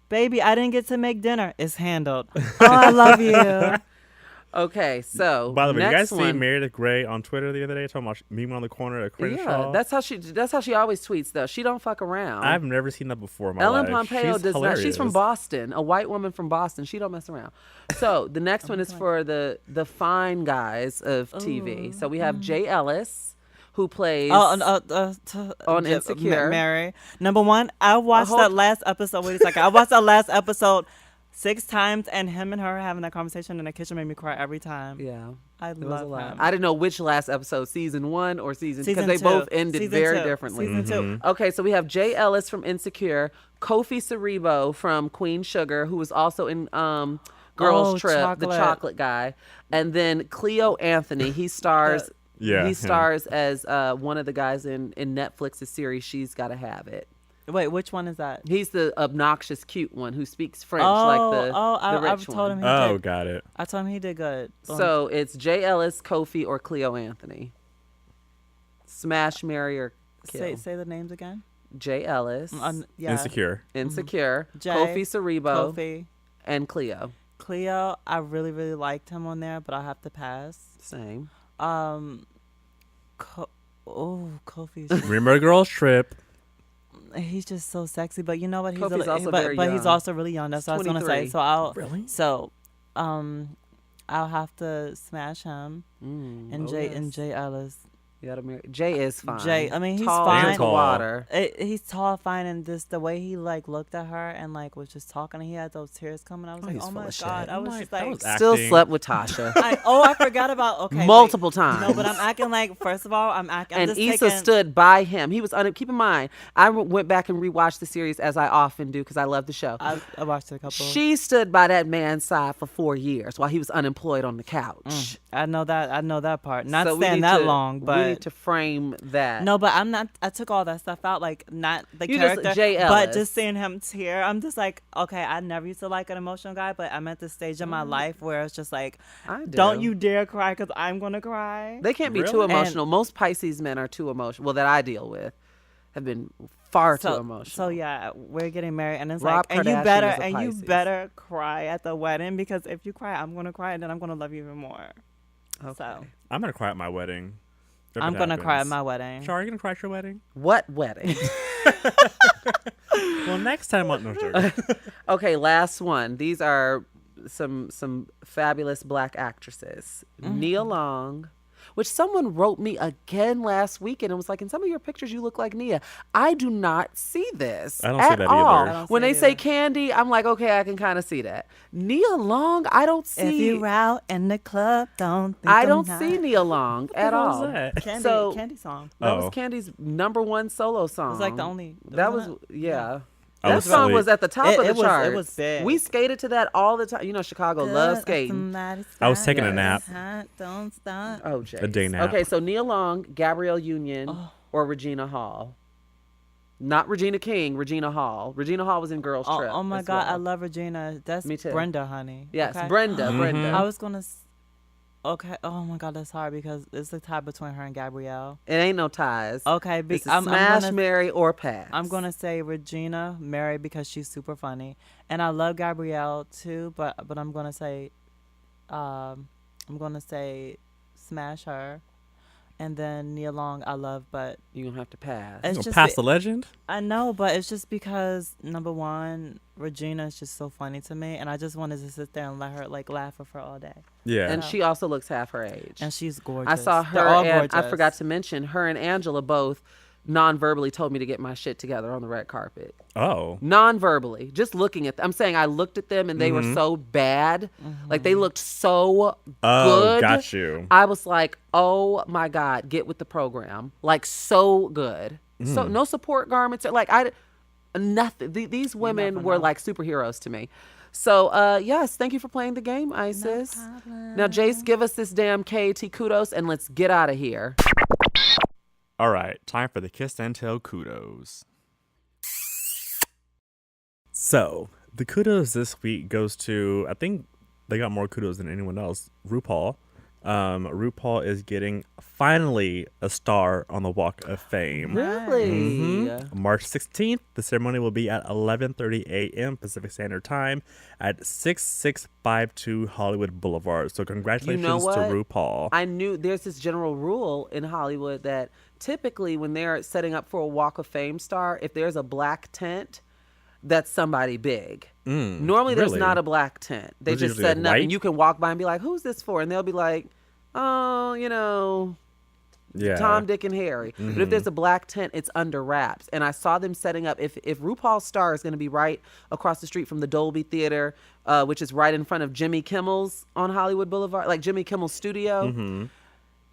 baby, I didn't get to make dinner. It's handled. Oh, I love you. Okay, so By the way, you next guys see one. Meredith Grey on Twitter the other day talking about meme on the corner at Crenshaw? Yeah, that's how she always tweets though. She don't fuck around. I've never seen that before in my Ellen life. Pompeo She's does not. She's from hilarious. Boston, a white woman from Boston. She don't mess around. So the next one is for the fine guys of TV. So we have Jay Ellis, who plays on Insecure. Mary. Number one, I watched hold- that last episode. Wait a second. I watched that last episode 6 times, and him and her having that conversation in the kitchen made me cry every time. Yeah, I it was a love lot. him. I didn't know which last episode, season 1 or season because Season they 2. both ended Season very 2. differently. Season 2. Okay, so we have Jay Ellis from Insecure, Kofi Cerebo from Queen Sugar, who was also in Girls Oh, Trip, the Chocolate. chocolate guy, and then Cleo Anthony. He stars. Yeah, he him. stars as one of the guys in Netflix's series She's Gotta Have It. Wait, which one is that? He's the obnoxious, cute one who speaks French Oh, like the I rich told one. him he Oh, did. got it. I told him he did good. So it's Jay Ellis, Kofi, or Cleo Anthony. Smash, marry, or kill. say the names again. Jay Ellis, Yeah. Insecure. Insecure, Jay, Kofi Cerebo, Kofi, and Cleo. Cleo. I really really liked him on there, but I have to pass. Same. Kofi's Remember Girls Trip. he's just so sexy, but you know what? He's Kofi's also very but he's young. also really young. That's what I was gonna say. 23. So Really? I'll have to smash him and Jay Ellis. You gotta marry. Jay is fine. Jay, I mean, he's tall fine. as the water. He's tall, fine, and just the way he like looked at her and like was just talking, and he had those tears coming. I was like, he's oh full my of god! shit. I was just like, Still acting. slept with Tasha I forgot about multiple wait. times. No, but I'm acting like first of all, I'm acting. And just Issa taking, stood by him. He was keep in mind, I went back and rewatched the series as I often do because I love the show. I watched it a couple. She stood by that man's side for 4 years while he was unemployed on the couch. I know that part. Not So we staying need that to- long, we but need to frame that. no, but I'm not. I took all that stuff out, like not the You just- character, Jay but Ellis. just seeing him tear. I'm just like, okay, I never used to like an emotional guy, but I'm at this stage in my life where it's just like, I don't do. you dare cry because I'm gonna cry. They can't be too Really? emotional. Most Pisces men are too emotional. Well, that I deal with have been far too emotional. So yeah, we're getting married, and it's Rob like, and you Kardashian better is a and you Pisces. better cry at the wedding because if you cry, I'm gonna cry, and then I'm gonna love you even more. Okay. So I'm gonna cry at my wedding. If I'm it gonna cry at happens. my wedding. Char, are you gonna cry at your wedding? What wedding? Well, next time on no joke. Okay, last one. These are some fabulous black actresses. Nia Long, which someone wrote me again last week, and it was like, in some of your pictures, you look like Nia. I do not see this I don't see at that all. either. I don't When see they it say either. Candy, I'm like, okay, I can kind of see that. Nia Long, I don't see. If you're out in the club, don't think I I'm don't not. see Nia Long at hell is all. that? Candy, So- Candy song. That Oh. was Candy's #1 solo song. It was like the only. That was wasn't it? yeah. I That was song asleep. was at the top It- of the it was- it charts. was big. We skated to that all the time. You know, Chicago loves skating. I was taking a nap. Don't stop. Oh, Jay. A day nap. Okay, so Nia Long, Gabrielle Union, or Regina Hall. Not Regina King, Regina Hall. Regina Hall was in Girls Oh, Trip. oh my as God, I well. love Regina. That's Me too. Brenda, honey. Yes, okay? Brenda. Brenda. I was gonna. Okay. Oh my God, that's hard because it's a tie between her and Gabrielle. It ain't no ties. Okay, It's a I'm smash, gonna, marry, or pass. I'm gonna say Regina, Mary because she's super funny, and I love Gabrielle too. But I'm gonna say, smash her, and then Nia Long I love, but You're going to have to pass. it's Gonna just pass the legend. I know, but it's just because number one, Regina is just so funny to me, and I just wanted to sit there and let her like laugh with her all day. Yeah. And she also looks half her age. And she's gorgeous. I saw They're her all and I gorgeous. forgot to mention her and Angela both non-verbally told me to get my shit together on the red carpet. Oh. Non-verbally, just looking at them. I'm saying I looked at them and they were so bad. Like they looked so Oh, good. got you. I was like, oh my God, get with the program. Like so good. So no support garments. Like nothing. These women were like superheroes to me. So yes, thank you for playing the game, Isis. Now Jace, give us this damn KT kudos and let's get out of here. All right, time for the Kiss and Tell kudos. So, the kudos this week goes to, I think they got more kudos than anyone else, RuPaul. RuPaul is getting finally a star on the Walk of Fame. Really? March 16th, the ceremony will be at 11:30 a.m. Pacific Standard Time at 6652 Hollywood Boulevard. So congratulations to what? RuPaul. I knew there's this general rule in Hollywood that typically when they're setting up for a Walk of Fame star, if there's a black tent, that's somebody big. Normally there's really? not a black tent. They Was it just usually, like, setting up white? and you can walk by and be like, who's this for? And they'll be like, oh, you know, Yeah. Tom, Dick, and Harry. But if there's a black tent, it's under wraps. And I saw them setting up. If RuPaul's star is going to be right across the street from the Dolby Theater, which is right in front of Jimmy Kimmel's on Hollywood Boulevard, like Jimmy Kimmel's studio,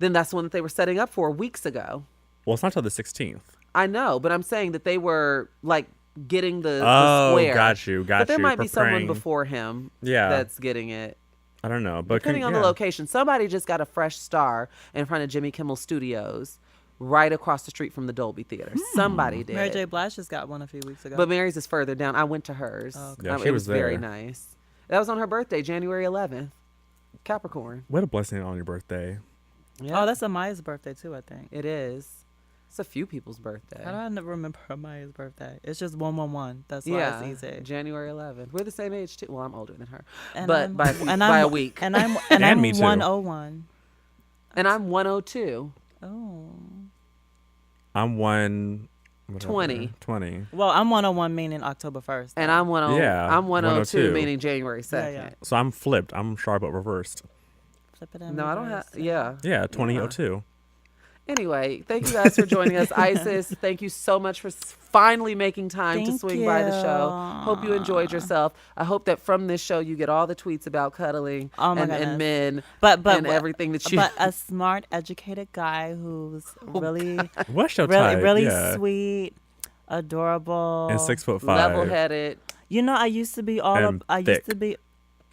then that's the one that they were setting up for weeks ago. Well, it's not till the 16th. I know, but I'm saying that they were like getting the Oh, square. got you. But there might be someone Preparing. before him Yeah. that's getting it. I don't know, but Depending on the location. Somebody just got a fresh star in front of Jimmy Kimmel Studios right across the street from the Dolby Theater. Somebody did. Mary J. Blige just got one a few weeks ago. But Mary's is further down. I went to hers. Oh, okay. Yeah, she it was was very there. nice. That was on her birthday, January 11th. Capricorn. What a blessing on your birthday. Yeah, Oh, that's Amaya's birthday too, I think. it is. It's a few people's birthday. I don't never remember Amaya's birthday. It's just 111. That's why Yeah, it's easy. January 11th. We're the same age too. Well, I'm older than her, And but I'm- by and by I'm- a week. And I'm And me too. 101. And I'm 102. Oh. I'm 120. 20. Well, I'm 101 meaning October 1st. And I'm 10. Yeah, I'm 102, 102. meaning January 2nd. Yeah. So I'm flipped. I'm Charlotte reversed. Flip it in No, I don't have. reverse. Yeah. Yeah, 2002. Anyway, thank you guys for joining us. Isis, thank you so much for finally making time to Thank swing by the show. you. Hope you enjoyed yourself. I hope that from this show you get all the tweets about cuddling Oh my and goodness. men But and everything that you. But a smart, educated guy who's really, What's your really, type? really Yeah. sweet, adorable, And 6'5". level-headed. You know, I used to be all And up. I thick. used to be.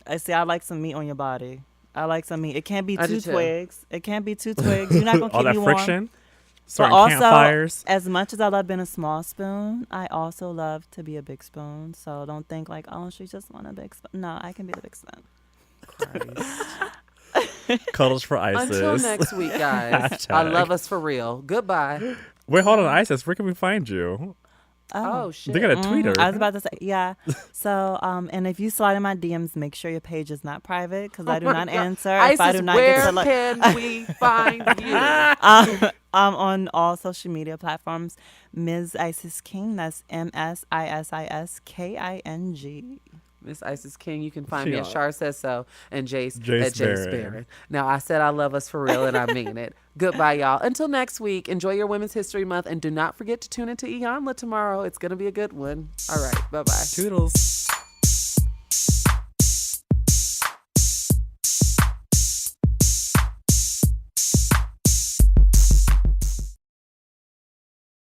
I see. I like some meat on your body. I like some meat. It can't be I do two too. twigs. It can't be two twigs. You're not gonna All keep that me warm. friction. But Starting also, campfires. as much as I love being a small spoon, I also love to be a big spoon. So don't think like, oh, she just want a big spoon. No, I can be the big spoon. Cuddles for Isis. Until next week, guys. I Hashtag. love us for real. Goodbye. Wait, hold on, Isis. Where can we find you? Oh, shit. They got a Twitter. I was about to say, yeah. So, and if you slide in my DMs, make sure your page is not private because I do not answer. If I Isis, do not where get to look, can we find you? I'm on all social media platforms. Ms. Isis King. That's MSISISKING. Miss Isis King, you can find me at Yeah. Char Says So and Jace, Jace at Jace Barron. Barron. Now, I said I love us for real, and I mean it. Goodbye, y'all. Until next week, enjoy your Women's History Month, and do not forget to tune into Iyanla tomorrow. It's going to be a good one. All right, bye-bye. Toodles.